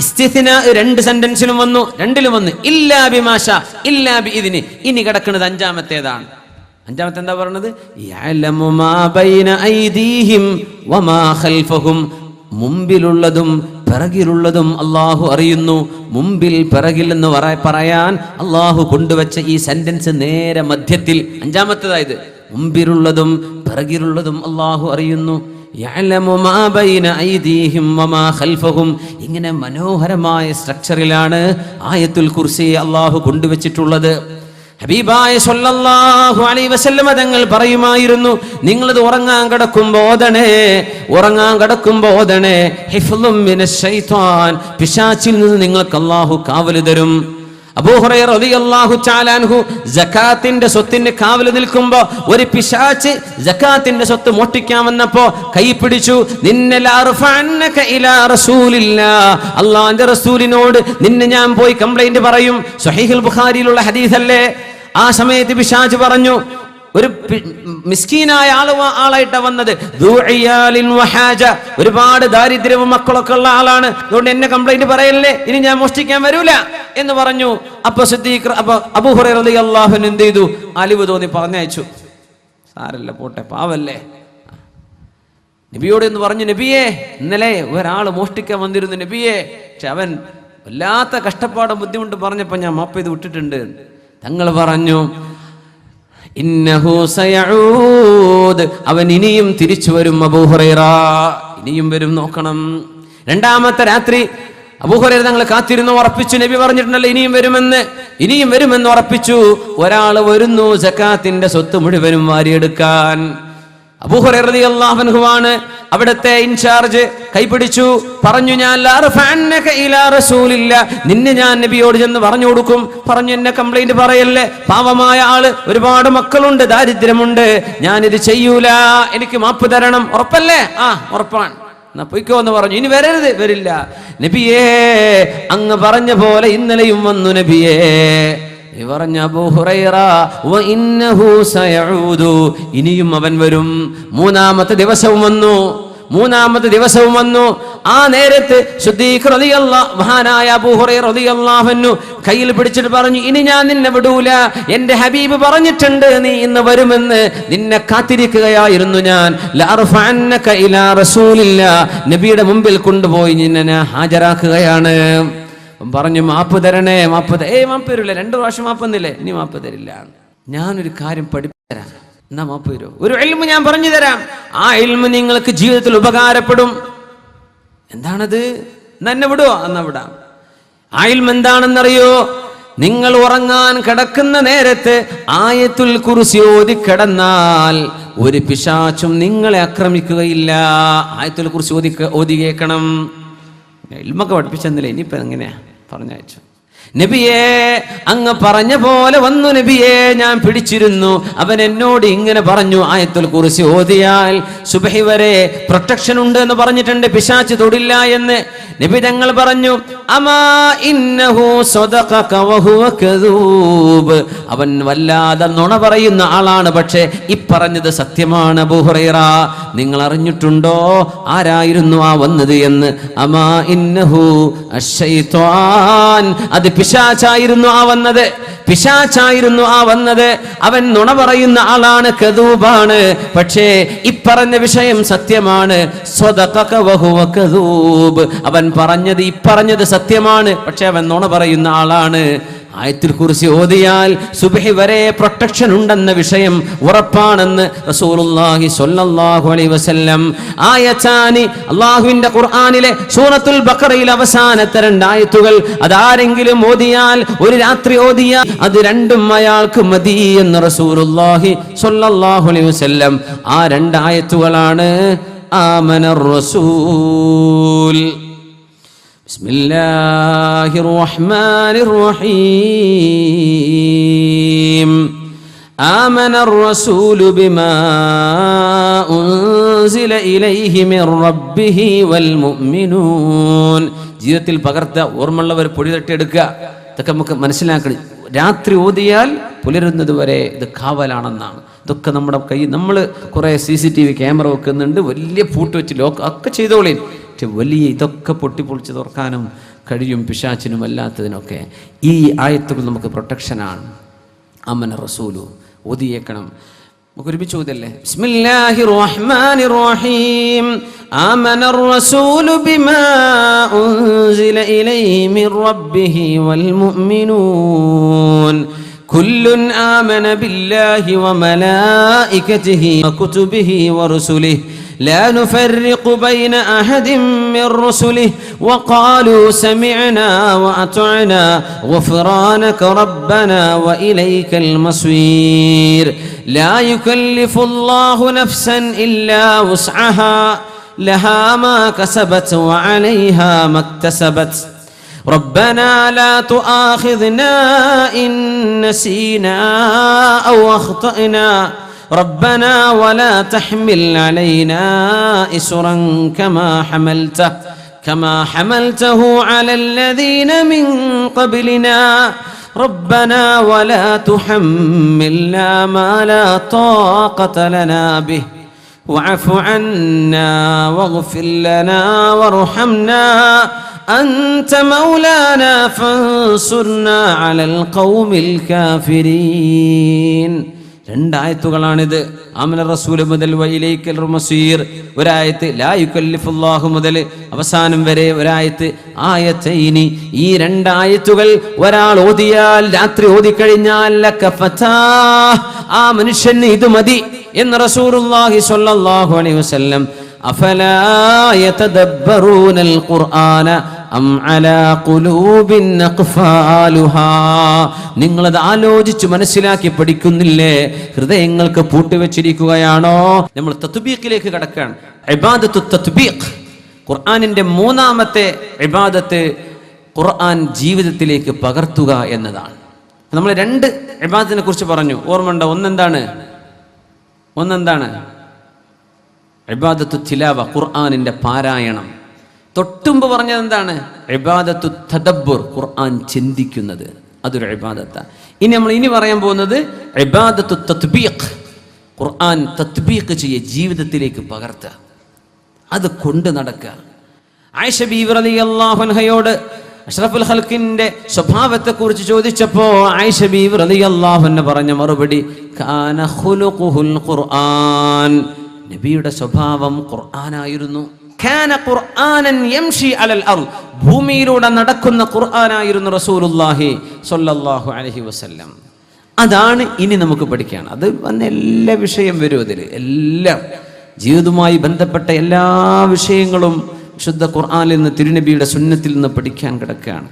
ഇസ്തിസ്നാ 2 സെന്റൻസിലും വന്നു, 2ലും വന്നു. ഇല്ലാ ബിമാ ശാഅ ഇല്ലാ ബിഇദ്നി. ഇനി കിടക്കുന്നത് 5ാമത്തേതാണ്. 5ാമത്തെ എന്താ പറയുന്നത്? യഅലമു മാ ബൈന ഐദീഹിം വമാ ഖൽഫഹും, മുമ്പിലുള്ളതും പിറകിലുള്ളതും അല്ലാഹു അറിയുന്നു. മുമ്പിൽ പിറകിൽ എന്ന് പറയാൻ അല്ലാഹു കൊണ്ടുവച്ച ഈ സെന്റൻസ് നേരെ മധ്യത്തിൽ 5ാമത്തേതായത്. മുമ്പിലുള്ളതും പിറകിലുള്ളതും അല്ലാഹു അറിയുന്നു. യഅലമു മാ ബൈന ഐദീഹിം വമാ ഖൽഫഹും. ഇങ്ങനെ മനോഹരമായ സ്ട്രക്ചറിലാണ് ആയത്തുൽ കുർസി അല്ലാഹു കൊണ്ടുവച്ചിട്ടുള്ളത്. ഹബീബായ സ്വല്ലല്ലാഹു അലൈഹി വസല്ലമ തങ്ങൾ പറയുമായിരുന്നു, നിങ്ങളിത് ഉറങ്ങാൻ കിടക്കുമ്പോൾ ഓതണേ ഹിഫ്ളും മിനശ് ശൈത്വാൻ, പിശാചിൽ നിന്ന് നിങ്ങൾക്ക് അല്ലാഹു കാവല് തരും. അബൂ ഹുറൈറ റളിയല്ലാഹു തആല അൻഹു സകാത്തിന്റെ സ്വത്തിന് കാവല് നിൽക്കുമ്പോൾ ഒരു പിശാച് സകാത്തിന്റെ സ്വത്ത് മോഷ്ടിക്കാൻ വന്നപ്പോൾ കൈ പിടിച്ചു. നിന്നലർഫഅന്നക ഇലാ റസൂലില്ലാഹ്, അല്ലാഹുവിന്റെ റസൂലിനോട് നിന്നെ ഞാൻ പോയി കംപ്ലൈന്റ് പറയും. സ്വഹീഹുൽ ബുഖാരിയിലുള്ള ഹദീസല്ലേ. ആ സമയത്ത് പിശാച് പറഞ്ഞു, ഒരു മിസ്കീനായ ആളായിട്ടാ വന്നത്, ഒരുപാട് ദാരിദ്ര്യവും മക്കളൊക്കെ ഉള്ള ആളാണ്, അതുകൊണ്ട് എന്നെ കംപ്ലൈന്റ് പറയല്ലേ, ഇനി ഞാൻ മോഷ്ടിക്കാൻ വരൂല എന്ന് പറഞ്ഞു. അപ്പൊ അബൂ ഹുറൈറ റളിയല്ലാഹു അൻഹു എന്ത് ചെയ്തു? അലിവ് തോന്നി പറഞ്ഞയച്ചു. സാരല്ല, പോട്ടെ, പാവല്ലേ. നബിയോട് എന്ന് പറഞ്ഞു, നബിയെ, ഇന്നലെ ഒരാള് മോഷ്ടിക്കാൻ വന്നിരുന്നു നബിയെ, പക്ഷെ അവൻ വല്ലാത്ത കഷ്ടപ്പാടും ബുദ്ധിമുട്ട് പറഞ്ഞപ്പോ ഞാൻ മാപ്പ് ചെയ്ത് വിട്ടിട്ടുണ്ട്. തങ്ങൾ പറഞ്ഞു, ഇന്നഹു സയഊദ്, അവൻ ഇനിയും തിരിച്ചു വരും. അബൂ ഹുറൈറ ഇനിയും വരും, നോക്കണം. 2ാമത്തെ രാത്രി അബൂ ഹുറൈറ തങ്ങൾ കാത്തിരുന്നു, ഉറപ്പിച്ചു. നബി പറഞ്ഞിട്ടുണ്ടല്ലോ ഇനിയും വരുമെന്ന് ഉറപ്പിച്ചു. ഒരാൾ വരുന്നു സകാത്തിന്റെ സ്വത്ത് മുഴുവനും വാരിയെടുക്കാൻ. അബൂ ഹുറൈറ റളിയല്ലാഹു അൻഹു ആണ് അവിടുത്തെ ഇൻചാർജ്. കൈപിടിച്ചു, പറഞ്ഞു, ഞാൻ ലർഫഅന്നക ഇലാ റസൂലില്ലാഹ്, നിന്നെ ഞാൻ നബിയോട് ചെന്ന് പറഞ്ഞു കൊടുക്കും. പറഞ്ഞു, എന്നെ കംപ്ലൈന്റ് പറയല്ലേ, പാവമായ ആള്, ഒരുപാട് മക്കളുണ്ട്, ദാരിദ്ര്യമുണ്ട്, ഞാനിത് ചെയ്യൂല, എനിക്ക് മാപ്പ് തരണം. ഉറപ്പല്ലേ? ഉറപ്പാണ്, എന്നാ പൊയ്ക്കോ എന്ന് പറഞ്ഞു. ഇനി വരില്ല. നബിയേ, അങ്ങ് പറഞ്ഞ പോലെ ഇന്നലെയും വന്നു നബിയേ. പറഞ്ഞ അബൂ ഹുറൈറ, വഇന്നഹു സയഊദു, ഇനിയും അവൻ വരും. 3ാമത്തെ ദിവസവും വന്നു. ആ നേരത്ത് സിദ്ദീഖ് റളിയല്ലാഹു മഹാനായ അബൂ ഹുറൈറ റളിയല്ലാഹു അൻഹു കയ്യിൽ പിടിച്ചിട്ട് പറഞ്ഞു, ഇനി ഞാൻ നിന്നെ വിടൂല, എന്റെ ഹബീബ് പറഞ്ഞിട്ടുണ്ട് നീ ഇന്ന് വരുമെന്ന്, നിന്നെ കാത്തിരിക്കുകയായിരുന്നു ഞാൻ. ലഅർഫഅന്നക ഇലാ റസൂലില്ലാഹ്, നബിയുടെ മുമ്പിൽ കൊണ്ടുപോയി നിന്നെ ഹാജരാക്കുകയാണ്. പറഞ്ഞു, മാപ്പ് തരണേ. മാപ്പ് തരില്ല. 2 പ്രാവശ്യം മാപ്പ് തന്നില്ലേ, ഇനി മാപ്പ് തരില്ല. ഞാനൊരു കാര്യം പഠിപ്പിച്ചുതരാം, എന്നാ മാപ്പ് തരൂ. ഒരു ഇൽമു ഞാൻ പറഞ്ഞു തരാം, ആ ഇൽമു നിങ്ങൾക്ക് ജീവിതത്തിൽ ഉപകാരപ്പെടും. എന്താണത്? എന്നെ വിടുവോ? എന്നാ വിടാം. ആ ഇൽമു എന്താണെന്നറിയോ? നിങ്ങൾ ഉറങ്ങാൻ കിടക്കുന്ന നേരത്ത് ആയത്തുൽ കുർസി ഓതി കിടന്നാൽ ഒരു പിശാചും നിങ്ങളെ ആക്രമിക്കുകയില്ല. ആയത്തുൽ കുർസി ഓതി കേൾക്കണം. ഇൽമൊക്കെ പഠിപ്പിച്ചെന്നില്ലേ, ഇനിയിപ്പോ എങ്ങനെയാ പറഞ്ഞയച്ചു. നബിയേ, അങ്ങ് പറഞ്ഞ പോലെ വന്നു നബിയേ, ഞാൻ പിടിച്ചിരുന്നു. അവൻ എന്നോട് ഇങ്ങനെ പറഞ്ഞു, ആയത്തുൽ കുർസി ഓതിയാൽ സുബ്ഹി വരെ പ്രൊട്ടക്ഷൻ ഉണ്ട് എന്ന് പറഞ്ഞിട്ടുണ്ട്, പിശാച് തൊടില്ല എന്ന്. നബി തങ്ങൾ പറഞ്ഞു, അമാ ഇന്നഹു സദഖക വഹുവ കദൂബ്, അവൻ വല്ലാതെ നുണ പറയുന്ന ആളാണ്, പക്ഷേ ഇപ്പറഞ്ഞത് സത്യമാണ്. അബൂ ഹുറൈറ, നിങ്ങൾ അറിഞ്ഞിട്ടുണ്ടോ ആരായിരുന്നു ആ വന്നത് എന്ന്? അമാ ഇന്നഹു അശ്ശൈത്വാൻ, അത് പിശാചായിരുന്നു ആ വന്നത്. അവൻ നുണ പറയുന്ന ആളാണ്, കദൂബാണ്, പക്ഷേ ഇപ്പറഞ്ഞ വിഷയം സത്യമാണ്. സ്വദഖക വഹുവ കദൂബ്, അവൻ ഇപ്പറഞ്ഞത് സത്യമാണ്, പക്ഷെ അവൻ നുണ പറയുന്ന ആളാണ്. ആയത്തുൽ കുർസി ഓതിയാൽ സുബ്ഹി വരെ പ്രൊട്ടക്ഷൻ ഉണ്ടെന്ന വിഷയം ഉറപ്പാണെന്ന് റസൂലുള്ളാഹി സ്വല്ലല്ലാഹു അലൈഹി വസല്ലം. ആയത്താനി, അല്ലാഹുവിന്റെ ഖുർആനിലെ സൂറത്തുൽ ബഖറയിലെ അവസാനത്തെ 2 ആയത്തുകൾ അതാരെങ്കിലും ഓതിയാൽ, ഒരു രാത്രി ഓതിയാൽ അത് രണ്ടും അയാൾക്ക് മതി എന്ന് റസൂലുള്ളാഹി സ്വല്ലല്ലാഹു അലൈഹി വസല്ലം. ആ 2 ആയത്തുകളാണ് ആമനർ റസൂൽ. ബിസ്മില്ലാഹിർ റഹ്മാനിർ റഹീം. ആമനർ റസൂലു ബിമാ ഉൻസില ഇലൈഹി മിർ റബ്ബിഹി വൽ മുഅ്മിനൂൻ. ജീവിതത്തിൽ പകർത്ത ഓർമ്മയുള്ളവർ പൊടി തട്ടിയെടുക്കുക. ഇതൊക്കെ നമുക്ക് മനസ്സിലാക്കണം. രാത്രി ഓതിയാൽ പുലരുന്നത് വരെ ഇത് കാവലാണെന്നാണ്. ഇതൊക്കെ നമ്മുടെ കയ്യിൽ, നമ്മൾ കുറേ CCTV ക്യാമറ വെക്കുന്നുണ്ട്, വലിയ പൂട്ട് വെച്ച് ലോക്ക് ഒക്കെ ചെയ്തോളീൻ. പക്ഷെ വലിയ ഇതൊക്കെ പൊട്ടിപ്പൊളിച്ച് തുറക്കാനും കഴിയും പിശാചിനും അല്ലാത്തതിനൊക്കെ. ഈ ആയത്തുകൾ നമുക്ക് പ്രൊട്ടക്ഷനാണ്. ആമന റസൂലു ഓതിയേക്കണം. നമുക്ക് ഒരുമിച്ച് ഓതല്ലേ? ബിസ്മില്ലാഹിർ റഹ്മാനിർ റഹീം. ആമനർ റസൂലു ബിമാ ഉൻസില ഇലൈഹി മിർ റബ്ബിഹി വൽ മുഅ്മിനൂൻ കുല്ലുൻ ആമന ബില്ലാഹി വമലായികതിഹി വകുതുബിഹി വറുസുലിഹി لا نفرق بين أحد من رسله وقالوا سمعنا وأطعنا غفرانك ربنا وإليك المصير لا يكلف الله نفسا إلا وسعها لها ما كسبت وعليها ما اكتسبت ربنا لا تؤاخذنا إن نسينا أو أخطأنا ربنا ولا تحمل علينا إسرا كما حملته على الذين من قبلنا ربنا ولا تحملنا ما لا طاقة لنا به واعف عنا واغفر لنا وارحمنا أنت مولانا فانصرنا على القوم الكافرين. 2 ആയത്തുകളാണിത്. ആമന റസൂൽ മുതൽ വഇലൈക്കൽ മസീർ ഒരായത്ത്, ലാ യുകല്ലിഫുല്ലാഹു മുതൽ അവസാനം വരെ ഒരായത്ത്. ആയത്തൈനി, ഈ 2 ആയത്തുകൾ ഒരാൾ ഓതിയാൽ, രാത്രി ഓതിക്കഴിഞ്ഞാൽ ലകഫതാ, ആ മനുഷ്യന് ഇത് മതി എന്ന് റസൂലുള്ളാഹി സ്വല്ലല്ലാഹു അലൈഹി വസല്ലം. അഫലാ യതദബ്ബറൂനൽ ഖുർആന അം അലാ ഖുലൂബിൻ അഖ്ഫാലുഹാ. നിങ്ങളത് ആലോചിച്ച് മനസ്സിലാക്കി പഠിക്കുന്നില്ലേ? ഹൃദയങ്ങൾക്ക് പൂട്ടിവെച്ചിരിക്കുകയാണോ? നമ്മൾ തത്ബീഖിലേക്ക് കടക്കുകയാണ്. ഇബാദത്തു തത്ബീഖ്, ഖുർആനിന്റെ 3ാമത്തെ ഇബാദത്ത് ഖുർആൻ ജീവിതത്തിലേക്ക് പകർത്തുക എന്നതാണ്. നമ്മൾ 2 ഇബാദത്തിനെ കുറിച്ച് പറഞ്ഞു, ഓർമ്മയുണ്ടോ? ഒന്നെന്താണ്? ഇബാദത്തു തിലാവ, ഖുർആനിന്റെ പാരായണം. തൊട്ടുമ്പ് പറഞ്ഞത് എന്താണ്? ഇബാദത്തു തദബ്ബുർ, ഖുർആൻ ചിന്തിക്കുന്നത്, അതൊരു ഇബാദത്താണ്. ഇനി പറയാൻ പോകുന്നത് ഇബാദത്തു തത്ബീഖ്, ഖുർആൻ തത്ബീഖ് ചെയ്യുക, ജീവിതത്തിലേക്ക് പകർത്തുക, അത് കൊണ്ട് നടക്കുക. ആയിഷ ബീവി റളിയല്ലാഹു അൻഹയോട് അഷ്റഫുൽ ഖൽഖിന്റെ സ്വഭാവത്തെ കുറിച്ച് ചോദിച്ചപ്പോ ആയിഷ ബീവി റളിയല്ലാഹു അൻഹ പറഞ്ഞ മറുപടി കാന ഖുലുഖുൽ ഖുർആൻ, നബിയുടെ സ്വഭാവം ഖുർആനായിരുന്നു. കാന ഖുർആനൻ യംശി അലൽ അർദ്, ഭൂമിയിലൂടെ നടക്കുന്ന ഖുർആനായിരുന്നു റസൂലുള്ളാഹി സ്വല്ലല്ലാഹു അലൈഹി വസല്ലം. അതാണ് ഇനി നമുക്ക് പഠിക്കാൻ. അത് വന്ന എല്ലാ വിഷയം വരും അതിൽ, എല്ലാം ജീവിതവുമായി ബന്ധപ്പെട്ട എല്ലാ വിഷയങ്ങളും വിശുദ്ധ ഖുർആനിൽ നിന്ന്, തിരുനബിയുടെ സുന്നത്തിൽ നിന്ന് പഠിക്കാൻ കിടക്കുകയാണ്.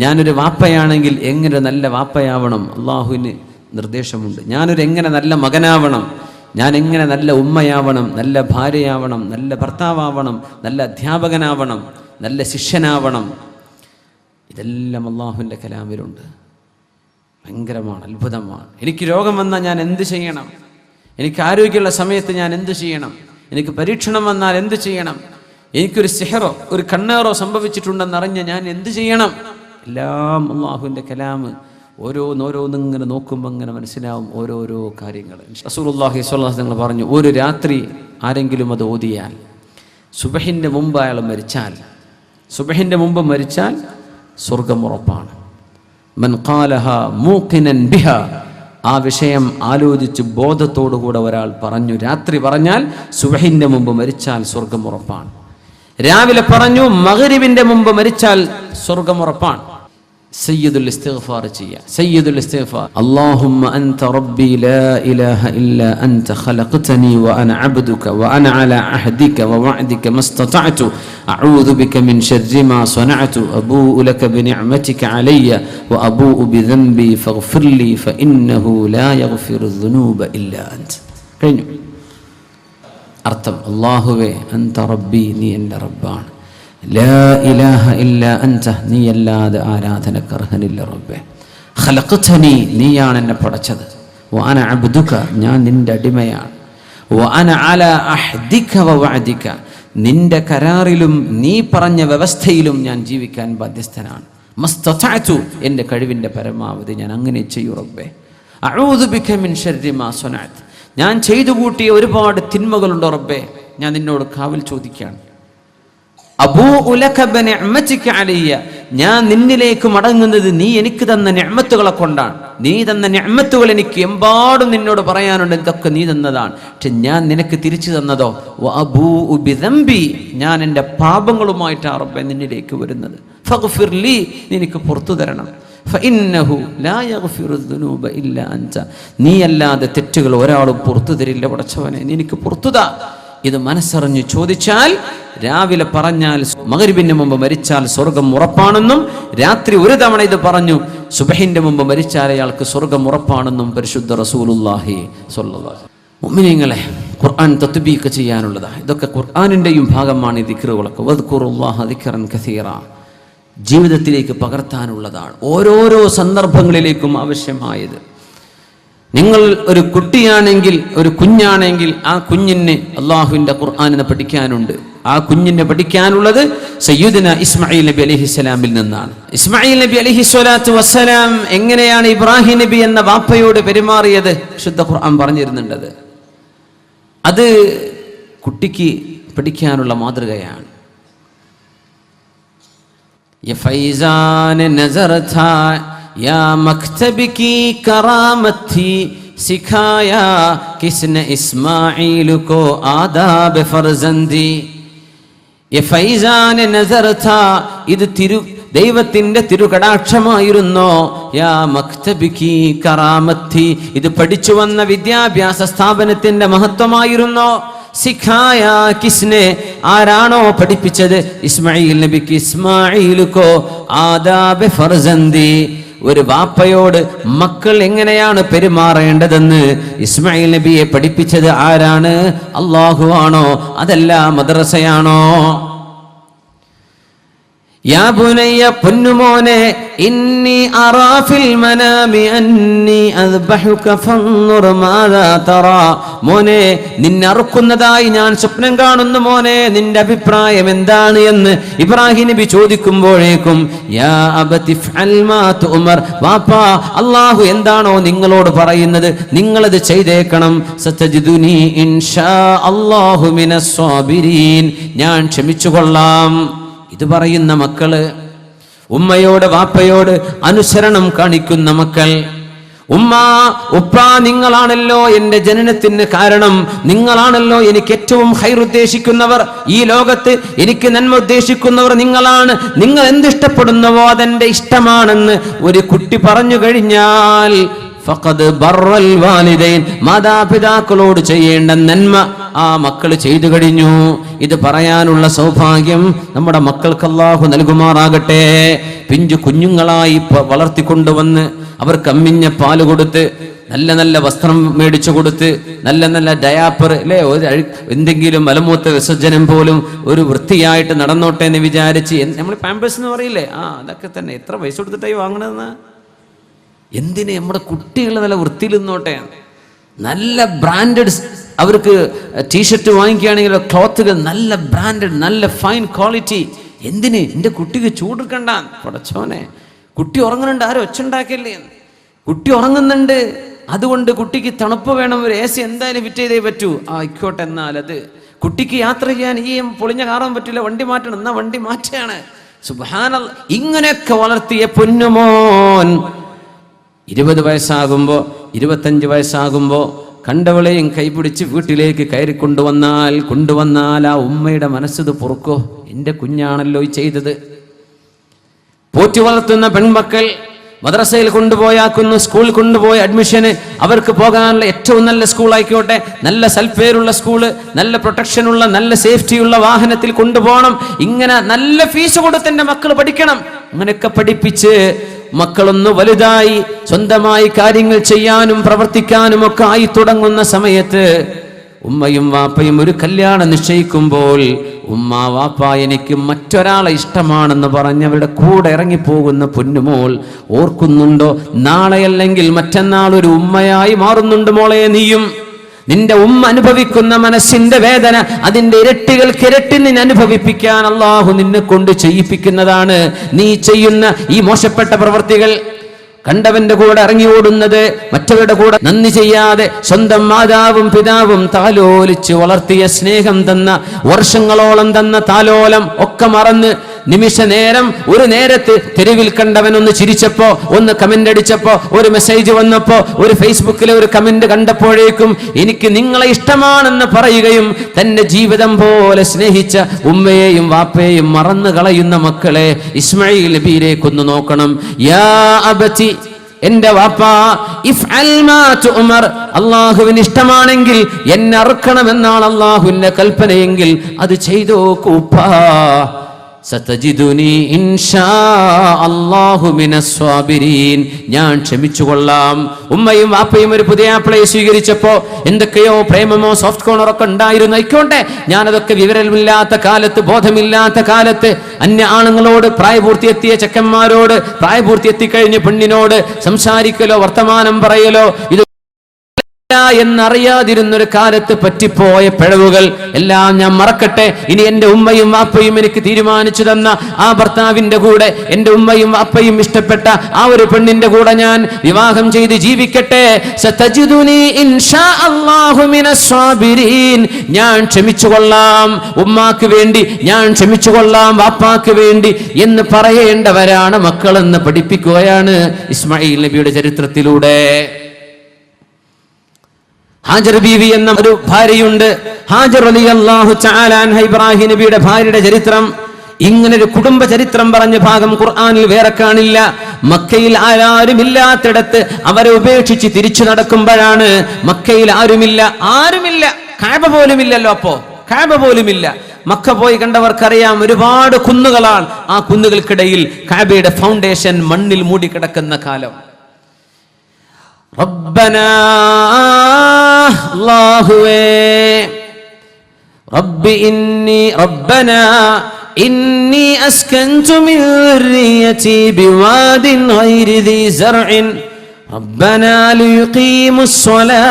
ഞാനൊരു വാപ്പയാണെങ്കിൽ എങ്ങനെ നല്ല വാപ്പയാവണം, അള്ളാഹുവിന് നിർദ്ദേശമുണ്ട്. ഞാനൊരു എങ്ങനെ നല്ല മകനാവണം, ഞാൻ എങ്ങനെ നല്ല ഉമ്മയാവണം, നല്ല ഭാര്യയാവണം, നല്ല ഭർത്താവണം, നല്ല അധ്യാപകനാവണം, നല്ല ശിഷ്യനാവണം. ഇതെല്ലാം അള്ളാഹുവിൻ്റെ കലാമിലുണ്ട്. ഭയങ്കരമാണ്, അത്ഭുതമാണ്. എനിക്ക് രോഗം വന്നാൽ ഞാൻ എന്ത് ചെയ്യണം? എനിക്ക് ആരോഗ്യമുള്ള സമയത്ത് ഞാൻ എന്ത് ചെയ്യണം? എനിക്ക് പരീക്ഷണം വന്നാൽ എന്ത് ചെയ്യണം? എനിക്കൊരു സിഹറോ ഒരു കണ്ണേറോ സംഭവിച്ചിട്ടുണ്ടെന്നറിഞ്ഞ് ഞാൻ എന്ത് ചെയ്യണം? എല്ലാം അള്ളാഹുവിൻ്റെ കലാമ്. ഓരോന്നിങ്ങനെ നോക്കുമ്പോൾ അങ്ങനെ മനസ്സിലാവും ഓരോരോ കാര്യങ്ങൾ. റസൂലുള്ളാഹി സ്വല്ലല്ലാഹു അലൈഹി വസല്ലം പറഞ്ഞു, ഒരു രാത്രി ആരെങ്കിലും അത് ഓതിയാൽ, സുബഹിൻ്റെ മുമ്പ് അയാൾ മരിച്ചാൽ, സുബഹിൻ്റെ മുമ്പ് മരിച്ചാൽ സ്വർഗം ഉറപ്പാണ്. മൻ ഖാലഹ മൂഖിനൻ ബിഹ, ആ വിഷയം ആലോചിച്ച് ബോധത്തോടുകൂടെ ഒരാൾ പറഞ്ഞു, രാത്രി പറഞ്ഞാൽ സുബഹിൻ്റെ മുമ്പ് മരിച്ചാൽ സ്വർഗം ഉറപ്പാണ്. രാവിലെ പറഞ്ഞു മഗ്രിബിന്റെ മുമ്പ് മരിച്ചാൽ സ്വർഗം ഉറപ്പാണ്. സയ്യിദുൽ ഇസ്തിഗ്ഫാർ ചെയ്യുക. സയ്യിദുൽ ഇസ്തിഗ്ഫാർ, അല്ലാഹുമ്മ അൻത റബ്ബി ലാ ഇലാഹ ഇല്ലാ അൻത ഖലഖ്തനി വഅന അബ്ദുക വഅന അലാ അഹ്ദിക വവഅദിക മസ്തതഅതു അഊദു ബിക മിൻ ശർരി മാ സ്വനഅതു അബൂഉ ലക ബിനിഅമതിക അലയ്യ വഅബൂഉ ബിദംബി ഫഗ്ഫിർ ലി ഫഇന്നഹു ലാ യഗ്ഫിറു ദുനൂബ ഇല്ലാ അൻത. കഴിഞ്ഞു. അർത്ഥം, അല്ലാഹുവേ അൻത റബ്ബി, നീ എൻ്റെ റബ്ബാണ്, ലാ ഇലാഹ ഇല്ലാ അൻത, നീയല്ലാതെ ആരാധനക്ക് അർഹനില്ല റബ്ബേ, ഖലഖ്തനി, നീയാണ് എന്നെ പടച്ചത്, വഅന അബ്ദുക, ഞാൻ നിന്റെ അടിമയാണ്, വഅന അലാ അഹ്ദിക വവഅദിക, നിന്റെ കരാറിലും നീ പറഞ്ഞ വ്യവസ്ഥയിലും ഞാൻ ജീവിക്കാൻ ബാധ്യസ്ഥനാണ്, മസ്തതഅതു, എൻ്റെ കഴിവിൻ്റെ പരമാവധി ഞാൻ അങ്ങനെ ചെയ്യൂ റബ്ബേ, അഊദു ബിക മിൻ ശർരി മാ സ്വനഅത്, ഞാൻ ചെയ്തു കൂട്ടിയ ഒരുപാട് തിന്മകളുണ്ടോ റബ്ബേ, ഞാൻ നിന്നോട് കാവൽ ചോദിക്കുകയാണ്, അബൂഉ ലക ബിനിഅമതിക അലയ്യ, ഞാൻ നിന്നിലേക്ക് മടങ്ങുന്നത് നീ എനിക്ക് തന്ന നിഅമത്തുകളെ കൊണ്ടാണ്, നീ തന്ന നിഅമത്തുകൾ എനിക്ക് എമ്പാടും നിന്നോട് പറയാനുണ്ട്, ഇതൊക്കെ നീ തന്നതാണ്, പക്ഷെ ഞാൻ നിനക്ക് തിരിച്ചു തന്നതോ വഅബൂഉ ബിദംബി, ഞാൻ എൻ്റെ പാപങ്ങളുമായിട്ടാണ് റബ്ബേ നിന്നിലേക്ക് വരുന്നത്, ഫഗ്ഫിർ ലി, എനിക്ക് പുറത്തു തരണം, ഫഇന്നഹു ലാ യഗ്ഫിറു ദുനൂബ ഇല്ലാ അൻത, നീയല്ലാതെ തെറ്റുകൾ ഒരാളും പുറത്തു തരില്ല പടച്ചവനെ, നീ എനിക്ക് പുറത്തുതാ. ഇത് മനസ്സറിഞ്ഞ് ചോദിച്ചാൽ, രാവിലെ പറഞ്ഞാൽ മഗ്രിബിന് മുമ്പ് മരിച്ചാൽ സ്വർഗം ഉറപ്പാണെന്നും, രാത്രി ഒരു തവണ ഇത് പറഞ്ഞു സുബഹിന്റെ മുമ്പ് മരിച്ചാൽ അയാൾക്ക് സ്വർഗം ഉറപ്പാണെന്നും പരിശുദ്ധ റസൂലുള്ളാഹി സ്വല്ലല്ലാഹു അലൈഹി വസല്ലം. മുഅ്മിനീങ്ങളെ, ഖുർആൻ തത്ബീഖ് ചെയ്യാനുള്ളതാണ്. ഇതൊക്കെ ഖുർആനിന്റെയും ഭാഗമാണ് ഈ ദിക്റുകളൊക്കെ. വദ്കുറുല്ലാഹ ദിക്റൻ കസീറ, ജീവിതത്തിലേക്ക് പകർത്താനുള്ളതാണ്, ഓരോരോ സന്ദർഭങ്ങളിലേക്കും ആവശ്യമായത്. നിങ്ങൾ ഒരു കുട്ടിയാണെങ്കിൽ, ഒരു കുഞ്ഞാണെങ്കിൽ, ആ കുഞ്ഞിന് അള്ളാഹുവിൻ്റെ ഖുർആനിനെ പഠിക്കാനുണ്ട്. ആ കുഞ്ഞിനെ പഠിക്കാനുള്ളത് സയ്യിദുനാ ഇസ്മായിൽ നബി അലൈഹിസ്സലാമിൽ നിന്നാണ്. ഇസ്മായിൽ നബി അലൈഹിസ്സലാത്തു വസ്സലാം എങ്ങനെയാണ് ഇബ്രാഹിം നബി എന്ന വാപ്പയോട് പെരുമാറിയത് ശുദ്ധ ഖുർആൻ പറഞ്ഞിരുന്നുണ്ടത്. അത് കുട്ടിക്ക് പഠിക്കാനുള്ള മാതൃകയാണ്. या मक्तब की करामत थी, सिखाया किसने इस्माइल को आदाब फर्जंदी. ये फैजान नजर था, ഇത് ദൈവത്തിന്റെ തിരുകടാക്ഷമായിരുന്നോ. യാ മക്തബ് കി കറാമത്ത് थी, ഇത് പഠിച്ചു വന്ന വിദ്യാഭ്യാസ സ്ഥാപനത്തിന്റെ മഹത്വമായിരുന്നോ. സിഖായ കിസ്നെ, ആരാണോ പഠിപ്പിച്ചത്, ഇസ്മായിൽ നബിക്ക് ഇസ്മായിലുക്കോ ആദാബ് ഫർസന്ദി, ഒരു വാപ്പയോട് മക്കൾ എങ്ങനെയാണ് പെരുമാറേണ്ടതെന്ന് ഇസ്മായിൽ നബിയെ പഠിപ്പിച്ചത് ആരാണ്? അല്ലാഹു ആണോ അതല്ല മദ്രസയാണോ? യാ ബുനയ്യ, പൊന്നുമോനെ, ഇന്നി അറാ ഫിൽ മനാമി അന്നി അദ്ബഹുക ഫൻദുർ മാദാ തറാ, മോനെ നിന്നെ അറുക്കുന്നതായി ഞാൻ സ്വപ്നം കാണുന്നു, മോനെ നിന്റെ അഭിപ്രായം എന്താണ് എന്ന് ഇബ്രാഹിം നബി ചോദിക്കുമ്പോഴേക്കും യാ അബതി ഫഅൽ മാ തുമർ, വാപ്പാ അല്ലാഹു എന്താണോ നിങ്ങളോട് പറയുന്നത് നിങ്ങളത് ചെയ്തേക്കണം. സതജിദുനി ഇൻഷാ അല്ലാഹു മിനസ് സാബിരീൻ, ഞാൻ ക്ഷമിച്ചുകൊള്ളാം. ഇത് പറയുന്ന മക്കള്, ഉമ്മയോട് വാപ്പയോട് അനുസരണം കാണിക്കുന്ന മക്കൾ. ഉമ്മ ഉപ്പ, നിങ്ങളാണല്ലോ എൻ്റെ ജനനത്തിന് കാരണം, നിങ്ങളാണല്ലോ എനിക്ക് ഏറ്റവും ഖൈർ ഉദ്ദേശിക്കുന്നവർ, ഈ ലോകത്ത് എനിക്ക് നന്മ ഉദ്ദേശിക്കുന്നവർ നിങ്ങളാണ്, നിങ്ങൾ എന്തിഷ്ടപ്പെടുന്നുവോ അതെന്റെ ഇഷ്ടമാണെന്ന് ഒരു കുട്ടി പറഞ്ഞു കഴിഞ്ഞാൽ ഫഖദ് ബർറൽ വാലിദൈൻ, മാതാപിതാക്കളോട് ചെയ്യേണ്ട നന്മ ആ മക്കൾ ചെയ്തു കഴിഞ്ഞു. ഇത് പറയാനുള്ള സൗഭാഗ്യം നമ്മുടെ മക്കൾക്ക് അല്ലാഹു നൽകുമാറാകട്ടെ. പിഞ്ചു കുഞ്ഞുങ്ങളായി വളർത്തിക്കൊണ്ടുവന്ന് അവർക്ക് അമ്മിഞ്ഞ പാല് കൊടുത്ത്, നല്ല നല്ല വസ്ത്രം മേടിച്ചു കൊടുത്ത്, നല്ല നല്ല ഡയാപ്പർ അല്ലേ, എന്തെങ്കിലും മലമൂത്ര വിസർജനം പോലും ഒരു വൃത്തിയായിട്ട് നടന്നോട്ടെ എന്ന് വിചാരിച്ച്, നമ്മൾ പാമ്പേഴ്സ് എന്ന് പറയില്ലേ, അതൊക്കെ തന്നെ എത്ര പൈസ കൊടുത്തിട്ടായി വാങ്ങണമെന്ന്. എന്തിന്? നമ്മുടെ കുട്ടികൾ നല്ല വൃത്തിയിൽ നിന്നോട്ടെ. നല്ല ബ്രാൻഡഡ്, അവർക്ക് ടീഷർട്ട് വാങ്ങിക്കുകയാണെങ്കിൽ ക്ലോത്തുകൾ നല്ല ബ്രാൻഡഡ്, നല്ല ഫൈൻ ക്വാളിറ്റി. എന്തിന്? എൻ്റെ കുട്ടിക്ക് ചൂടെടുക്കണ്ട. പടച്ചോനെ, കുട്ടി ഉറങ്ങുന്നുണ്ട്, ആരും ഒച്ചുണ്ടാക്കില്ലേ, കുട്ടി ഉറങ്ങുന്നുണ്ട്, അതുകൊണ്ട് കുട്ടിക്ക് തണുപ്പ് വേണം, ഒരു AC എന്തായാലും ഫിറ്റ് ചെയ്തേ പറ്റൂ. ആയിക്കോട്ടെ, എന്നാൽ അത് കുട്ടിക്ക് യാത്ര ചെയ്യാൻ ഈ പൊളിഞ്ഞ കാറാൻ പറ്റില്ല, വണ്ടി മാറ്റണം, എന്നാ വണ്ടി മാറ്റുകയാണ്. സുബ്ഹാനല്ലാഹ്, ഇങ്ങനെയൊക്കെ വളർത്തിയ പൊന്നുമോൻ 20 വയസ്സാകുമ്പോ 25 വയസ്സാകുമ്പോ കണ്ടവളെയും കൈപിടിച്ച് വീട്ടിലേക്ക് കയറി കൊണ്ടുവന്നാൽ ആ ഉമ്മയുടെ മനസ്സിത് പൊറുക്കോ? എൻ്റെ കുഞ്ഞാണല്ലോ ഈ ചെയ്തത്. പോറ്റി വളർത്തുന്ന പെൺമക്കൾ മദ്രസയിൽ കൊണ്ടുപോയാക്കുന്നു, സ്കൂളിൽ കൊണ്ടുപോയി അഡ്മിഷന്, അവർക്ക് പോകാനുള്ള ഏറ്റവും നല്ല സ്കൂൾ ആയിക്കോട്ടെ, നല്ല സൽപ്പേരുള്ള സ്കൂള്, നല്ല പ്രൊട്ടക്ഷനുള്ള, നല്ല സേഫ്റ്റിയുള്ള വാഹനത്തിൽ കൊണ്ടുപോകണം. ഇങ്ങനെ നല്ല ഫീസ് കൊടുത്ത് എൻ്റെ മക്കൾ പഠിക്കണം. അങ്ങനെയൊക്കെ പഠിപ്പിച്ച് മക്കളൊന്ന് വലുതായി സ്വന്തമായി കാര്യങ്ങൾ ചെയ്യാനും പ്രവർത്തിക്കാനും ഒക്കെ ആയി തുടങ്ങുന്ന സമയത്ത് ഉമ്മയും വാപ്പയും ഒരു കല്യാണം നിശ്ചയിക്കുമ്പോൾ ഉമ്മ വാപ്പ എനിക്ക് മറ്റൊരാളെ ഇഷ്ടമാണെന്ന് പറഞ്ഞ് അവരുടെ കൂടെ ഇറങ്ങിപ്പോകുന്ന പൊന്നുമോൾ ഓർക്കുന്നുണ്ടോ? നാളെ അല്ലെങ്കിൽ മറ്റന്നാൾ ഒരു ഉമ്മയായി മാറുന്നുണ്ട് മോളെ നീയും. നിന്റെ ഉമ്മ അനുഭവിക്കുന്ന മനസ്സിന്റെ വേദന അതിന്റെ ഇരട്ടികൾക്ക് ഇരട്ടി നിന്നെ അനുഭവിപ്പിക്കാൻ അള്ളാഹു നിന്നെ കൊണ്ട് ചെയ്യിപ്പിക്കുന്നതാണ്. നീ ചെയ്യുന്ന ഈ മോശപ്പെട്ട പ്രവൃത്തികൾ, കണ്ടവന്റെ കൂടെ ഇറങ്ങി ഓടുന്നത്, മറ്റവരുടെ കൂടെ നന്ദി ചെയ്യാതെ സ്വന്തം മാതാവും പിതാവും താലോലിച്ച് വളർത്തിയ സ്നേഹം തന്ന, വർഷങ്ങളോളം തന്ന താലോലം ഒക്കെ മറന്ന് നിമിഷ നേരം ഒരു നേരത്ത് തെരുവിൽ കണ്ടവൻ ഒന്ന് ചിരിച്ചപ്പോ, ഒന്ന് കമന്റ് അടിച്ചപ്പോ, ഒരു മെസ്സേജ് വന്നപ്പോ, ഒരു ഫേസ്ബുക്കിലെ ഒരു കമന്റ് കണ്ടപ്പോഴേക്കും എനിക്ക് നിങ്ങളെ ഇഷ്ടമാണെന്ന് പറയുകയും തന്റെ ജീവിതം പോലെ സ്നേഹിച്ച ഉമ്മയെയും വാപ്പയെയും മറന്നു കളയുന്ന മക്കളെ ഇസ്മായിൽ നബിയിലേക്കൊന്ന് നോക്കണം. യാ അബതി, എന്റെ വാപ്പ, ഇഫ്അൽ മാ തുഅമർ, അല്ലാഹുവിന് ഇഷ്ടമാണെങ്കിൽ എന്നെ അറുക്കണമെന്നാണ് അല്ലാഹുവിന്റെ കൽപ്പനയെങ്കിൽ അത് ചെയ്തോക്കൂ ഉപ്പാ. സതജിദുനി ഇൻഷാ അല്ലാഹു മിനസ് സ്വാബിരീൻ, ഞാൻ ക്ഷമിച്ചുകൊള്ളാം. ഉമ്മയും വാപ്പയും ഒരു പുതിയ ആപ്പിളെ സ്വീകരിച്ചപ്പോ എന്തൊക്കെയോ പ്രേമമോ സോഫ്റ്റ് കോർണറൊക്കെ ഉണ്ടായിരുന്നു. ആയിക്കോട്ടെ, ഞാനതൊക്കെ വിവരമില്ലാത്ത കാലത്ത്, ബോധമില്ലാത്ത കാലത്ത് അന്യ ആണുങ്ങളോട്, പ്രായപൂർത്തിയെത്തിയ ചെക്കന്മാരോട്, പ്രായപൂർത്തിയെത്തിക്കഴിഞ്ഞ പെണ്ണിനോട് സംസാരിക്കലോ വർത്തമാനം പറയലോ ഇത് എന്നറിയാതിരുന്നൊരു കാലത്ത് പറ്റിപ്പോയ പിഴവുകൾ എല്ലാം ഞാൻ മറക്കട്ടെ. ഇനി എന്റെ ഉമ്മയും വാപ്പയും എനിക്ക് തീരുമാനിച്ചു തന്ന ആ ഭർത്താവിന്റെ കൂടെ, എന്റെ ഉമ്മയും വാപ്പയും ഇഷ്ടപ്പെട്ട ആ ഒരു പെണ്ണിന്റെ കൂടെ ഞാൻ വിവാഹം ചെയ്ത് ജീവിക്കട്ടെ. സതജിദുനി ഇൻഷാ അല്ലാഹു മിനസ് സ്വാബിരീൻ, ഞാൻ ക്ഷമിച്ചുകൊള്ളാം, ഉമ്മാക്ക് വേണ്ടി ഞാൻ ക്ഷമിച്ചുകൊള്ളാം, വാപ്പാക്ക് വേണ്ടി എന്ന് പറയേണ്ടവരാണ് മക്കളെന്ന് പഠിപ്പിക്കുകയാണ് ഇസ്മായിൽ നബിയുടെ ചരിത്രത്തിലൂടെ. ഹാജർ ബീവി എന്ന ഒരു ഭാര്യയുണ്ട്. ഹാജർ റളിയല്ലാഹു തആല അൻഹ, ഇബ്രാഹിം നബിയുടെ ഭാര്യയുടെ ചരിത്രം, ഇങ്ങനൊരു കുടുംബ ചരിത്രം പറഞ്ഞ ഭാഗം ഖുർആനിൽ വേറെ കാണില്ല. മക്കയിൽ ആരുമില്ലാത്തിടത്ത് അവരെ ഉപേക്ഷിച്ച് തിരിച്ചു നടക്കുമ്പോഴാണ്, മക്കയിൽ ആരുമില്ല, കഅബ പോലുമില്ലല്ലോ. അപ്പോ കഅബ പോലുമില്ല. മക്ക പോയി കണ്ടവർക്കറിയാം, ഒരുപാട് കുന്നുകളാണ്. ആ കുന്നുകൾക്കിടയിൽ കഅബയുടെ ഫൗണ്ടേഷൻ മണ്ണിൽ മൂടിക്കിടക്കുന്ന കാലം. റബ്ബനാ, അല്ലാഹുവേ, റബ്ബനാ ഇന്നി അസ്കൻതു മിൻ ദുർരിയതി ബിവാദിൻ ഗൈരി ദി സർഇൻ റബ്ബനാ ലിയുഖീമുസ് സ്വലാഹ്.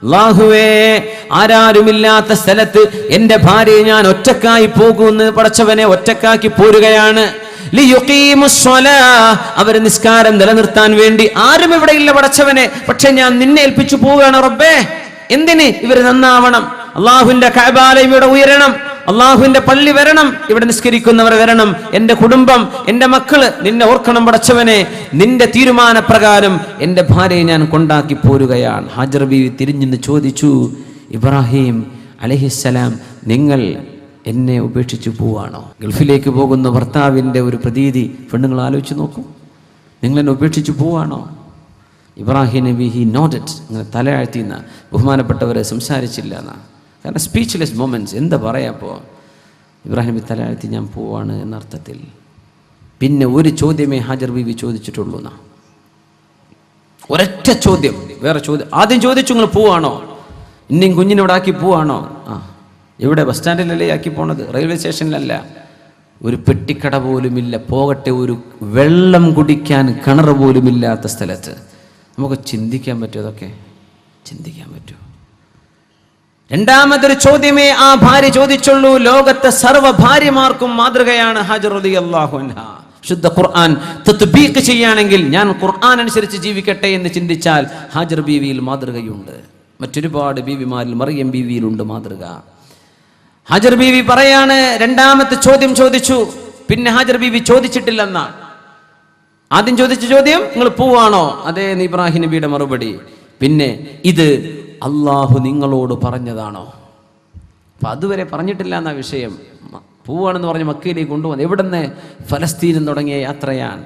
അല്ലാഹുവേ, ആരാരുമില്ലാത്ത സ്ഥലത്ത് എന്റെ ഭാര്യയെ ഞാൻ ഒറ്റക്കായി പോകുമെന്ന് പടച്ചവനെ ഒറ്റക്കാക്കി പോരുകയാണ്. അവർ നിസ്കാരം നിലനിർത്താൻ വേണ്ടി ആരും ഇവിടെ ഇല്ല പടച്ചവനെ, പക്ഷെ ഞാൻ നിന്നെ ഏൽപ്പിച്ചു പോവുകയാണ് റബ്ബേ. എന്തിന്? ഇവർ നന്നാവണം, അള്ളാഹുവിന്റെ കഅബാലയം ഇവിടെ ഉയരണം, അള്ളാഹുവിന്റെ പള്ളി വരണം, ഇവിടെ നിസ്കരിക്കുന്നവർ വരണം, എന്റെ കുടുംബം, എന്റെ മക്കള് നിന്നെ ഓർക്കണം പടച്ചവനെ. നിന്റെ തീരുമാനപ്രകാരം എന്റെ ഭാര്യയെ ഞാൻ കൊണ്ടാക്കി പോരുകയാണ്. ഹാജർ ബീവി തിരിഞ്ഞെന്ന് ചോദിച്ചു, ഇബ്രാഹിം അലൈഹിസ്സലാം, നിങ്ങൾ എന്നെ ഉപേക്ഷിച്ച് പോവാണോ? ഗൾഫിലേക്ക് പോകുന്ന ഭർത്താവിൻ്റെ ഒരു പ്രതീതി പെണ്ണുങ്ങൾ ആലോചിച്ച് നോക്കൂ. നിങ്ങൾ എന്നെ ഉപേക്ഷിച്ച് പോവാണോ? ഇബ്രാഹിം നബി ഹി നോഡഡ്, അങ്ങനെ തലയാഴ്ത്തിന്ന, ബഹുമാനപ്പെട്ടവരെ സംസാരിച്ചില്ല എന്നാ. കാരണം സ്പീച്ച്ലെസ് മൊമെന്റ്സ്, എന്താ പറയാ. അപ്പോൾ ഇബ്രാഹിം നബി തലയാഴ്ത്തി, ഞാൻ പോവാണ് എന്നർത്ഥത്തിൽ. പിന്നെ ഒരു ചോദ്യമേ ഹാജർ ബീവി ചോദിച്ചിട്ടുള്ളൂ എന്നാ, ഒരൊറ്റ ചോദ്യം, വേറെ ചോദ്യം. ആദ്യം ചോദിച്ചു, നിങ്ങൾ പോവാണോ? ഇനിയും കുഞ്ഞിനോട് ആക്കി പോവാണോ? ആ, എവിടെ? ബസ് സ്റ്റാൻഡിലല്ലേ ആക്കി പോണത്, റെയിൽവേ സ്റ്റേഷനിലല്ല. ഒരു പെട്ടിക്കട പോലുമില്ല, പോകട്ടെ ഒരു വെള്ളം കുടിക്കാൻ കിണർ പോലുമില്ലാത്ത സ്ഥലത്ത്. നമുക്ക് ചിന്തിക്കാൻ പറ്റുമോ? അതൊക്കെ ചിന്തിക്കാൻ പറ്റുമോ? രണ്ടാമതൊരു ചോദ്യമേ ആ ഭാര്യ ചോദിച്ചുള്ളൂ. ലോകത്തെ സർവ്വ ഭാര്യമാർക്കും മാതൃകയാണ് ഹാജർ റളിയല്ലാഹു അൻഹ. ശുദ്ധ ഖുർആൻ തത്ബീഖ് ചെയ്യുകയാണെങ്കിൽ, ഞാൻ ഖുർആൻ അനുസരിച്ച് ജീവിക്കട്ടെ എന്ന് ചിന്തിച്ചാൽ ഹാജർ ബീവിയിൽ മാതൃകയുണ്ട്. മറ്റൊരുപാട് ബീവിമാരിൽ മറിയം ബീവിയിലുണ്ട് മാതൃക. ഹാജർ ബീവി പറയാണ്, രണ്ടാമത്തെ ചോദ്യം ചോദിച്ചു, പിന്നെ ഹാജർ ബീവി ചോദിച്ചിട്ടില്ലെന്നാ. ആദ്യം ചോദിച്ച ചോദ്യം, നിങ്ങൾ പോവാണോ? അതേ എന്ന് ഇബ്രാഹിം നബിയുടെ മറുപടി. പിന്നെ ഇത് അള്ളാഹു നിങ്ങളോട് പറഞ്ഞതാണോ? അപ്പൊ അതുവരെ പറഞ്ഞിട്ടില്ല എന്നാ വിഷയം. പോവാണെന്ന് പറഞ്ഞ് മക്കയിലേക്ക് കൊണ്ടുവന്നു. എവിടുന്ന്? ഫലസ്തീനിൽ തുടങ്ങിയ യാത്രയാണ്.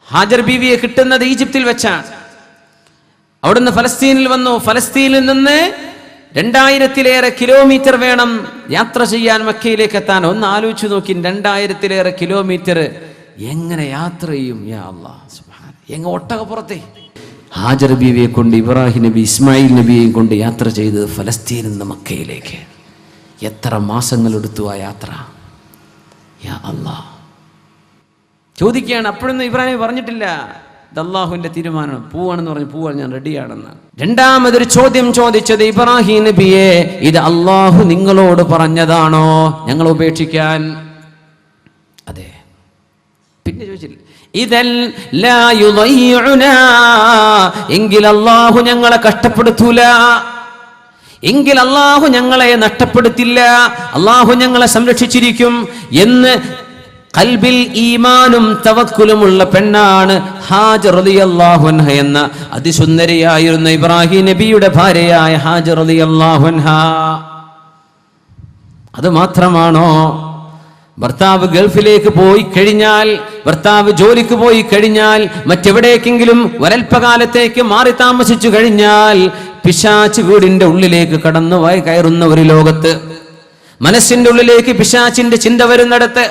ഹാജർ ബീവിയെ കിട്ടുന്നത് ഈജിപ്തിൽ വെച്ചാണ്. അവിടുന്ന് ഫലസ്തീനിൽ വന്നു. ഫലസ്തീനിൽ നിന്ന് 2000-ലേറെ കിലോമീറ്റർ വേണം യാത്ര ചെയ്യാൻ മക്കയിലേക്ക് എത്താൻ. ഒന്ന് ആലോചിച്ച് നോക്കി, 2000-ലേറെ കിലോമീറ്റർ എങ്ങനെ യാത്ര ചെയ്യും? യാ അല്ലാഹ് സുബ്ഹാന. ഒട്ടകപ്പുറത്തെ ഹാജർ ബീവിയെ കൊണ്ട് ഇബ്രാഹിം നബി ഇസ്മായിൽ നബിയെയും കൊണ്ട് യാത്ര ചെയ്തത് ഫലസ്തീനിൽ നിന്ന് മക്കയിലേക്ക്. എത്ര മാസങ്ങളെടുത്തു ആ യാത്ര? യാ അല്ലാഹ്. ചോദിക്കുകയാണ്. അപ്പോഴൊന്നും ഇബ്രാഹിം പറഞ്ഞിട്ടില്ല ഇത് അല്ലാഹുവിന്റെ തീരുമാനം, പോവാണെന്ന് പറഞ്ഞു. പോവാൻ ഞാൻ റെഡിയാണെന്ന്. രണ്ടാമതൊരു ചോദ്യം ചോദിച്ചത് ഇബ്രാഹിം നബിയെ, ഇത് അല്ലാഹു നിങ്ങളോട് പറഞ്ഞതാണോ ഞങ്ങൾ ഉപേക്ഷിക്കാൻ? അതെ. പിന്നെ ചോദിച്ചില്ല, ഇദൽ ലാ യുളയ്യുനാ, എങ്കിൽ അല്ലാഹു ഞങ്ങളെ കഷ്ടപ്പെടുത്തൂല, എങ്കിൽ അല്ലാഹു ഞങ്ങളെ നഷ്ടപ്പെടുത്തില്ല, അല്ലാഹു ഞങ്ങളെ സംരക്ഷിച്ചിരിക്കും എന്ന് ഖൽബിൽ ഈമാനും തവക്കുലുമുള്ള പെണ്ണാണ് ഹാജർ റളിയല്ലാഹു അൻഹ എന്ന അതിസുന്ദരിയായിരുന്ന ഇബ്രാഹിം നബിയുടെ ഭാര്യയായ ഹാജർ റളിയല്ലാഹു അൻഹ. അത് മാത്രമാണോ? ഭർത്താവ് ഗൾഫിലേക്ക് പോയി കഴിഞ്ഞാൽ, ഭർത്താവ് ജോലിക്ക് പോയി കഴിഞ്ഞാൽ, മറ്റെവിടേക്കെങ്കിലും ഒരൽപ്പകാലത്തേക്ക് മാറി താമസിച്ചു കഴിഞ്ഞാൽ പിശാച് വീടിന്റെ ഉള്ളിലേക്ക് കടന്നു കയറുന്ന ഒരു ലോകത്ത്, മനസ്സിന്റെ ഉള്ളിലേക്ക് പിശാചിന്റെ ചിന്ത വരുന്നിടത്ത്,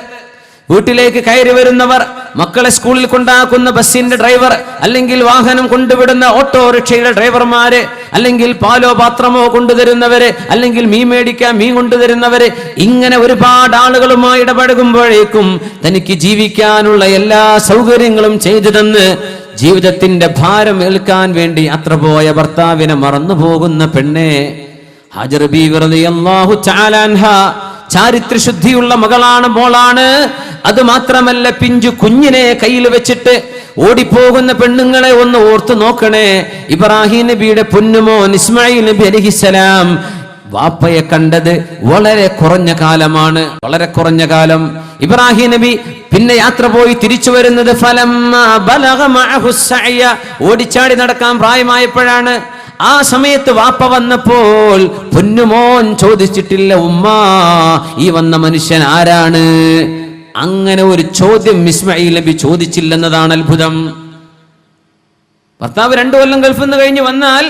വീട്ടിലേക്ക് കയറി വരുന്നവർ, മക്കളെ സ്കൂളിൽ കൊണ്ടാക്കുന്ന ബസ്സിന്റെ ഡ്രൈവർ, അല്ലെങ്കിൽ വാഹനം കൊണ്ടുവിടുന്ന ഓട്ടോറിക്ഷയുടെ ഡ്രൈവർമാര്, അല്ലെങ്കിൽ പാലോ പാത്രമോ കൊണ്ടുതരുന്നവര്, അല്ലെങ്കിൽ മീൻ മേടിക്കാൻ മീൻ കൊണ്ടുതരുന്നവര്, ഇങ്ങനെ ഒരുപാട് ആളുകളുമായി ഇടപഴകുമ്പോഴേക്കും തനിക്ക് ജീവിക്കാനുള്ള എല്ലാ സൗകര്യങ്ങളും ചെയ്തു തന്ന് ജീവിതത്തിന്റെ ഭാരം ഏൽക്കാൻ വേണ്ടി യാത്ര പോയ ഭർത്താവിനെ മറന്നു പോകുന്ന പെണ്ണെ ഹാജർ ബീവി റളിയല്ലാഹു തആല അൻഹ ചാരിത്രശുദ്ധിയുള്ള മകളാണ്, മോളാണ്. അത് മാത്രമല്ല, പിഞ്ചു കുഞ്ഞിനെ കയ്യിൽ വെച്ചിട്ട് ഓടിപ്പോകുന്ന പെണ്ണുങ്ങളെ ഒന്ന് ഓർത്തു നോക്കണേ. ഇബ്രാഹിം നബിയുടെ പൊന്നുമോൻ ഇസ്മായിൽ നബി അലൈഹിസ്സലാം വാപ്പയെ കണ്ടത് വളരെ കുറഞ്ഞ കാലമാണ്, വളരെ കുറഞ്ഞ കാലം. ഇബ്രാഹിം നബി പിന്നെ യാത്ര പോയി തിരിച്ചു വരുന്നത് ഓടിച്ചാടി നടക്കാൻ പ്രായമായപ്പോഴാണ്. ആ സമയത്ത് വാപ്പ വന്നപ്പോൾ പൊന്നുമോൻ ചോദിച്ചിട്ടില്ല, ഉമ്മാ ഈ വന്ന മനുഷ്യൻ ആരാണ്? അങ്ങനെ ഒരു ചോദ്യം ഇസ്മായിൽ നബി ചോദിച്ചില്ലെന്നതാണ് അത്ഭുതം. ഭർത്താവ് 2 കൊല്ലം ഗൾഫിൽ നിന്ന് കഴിഞ്ഞ് വന്നാൽ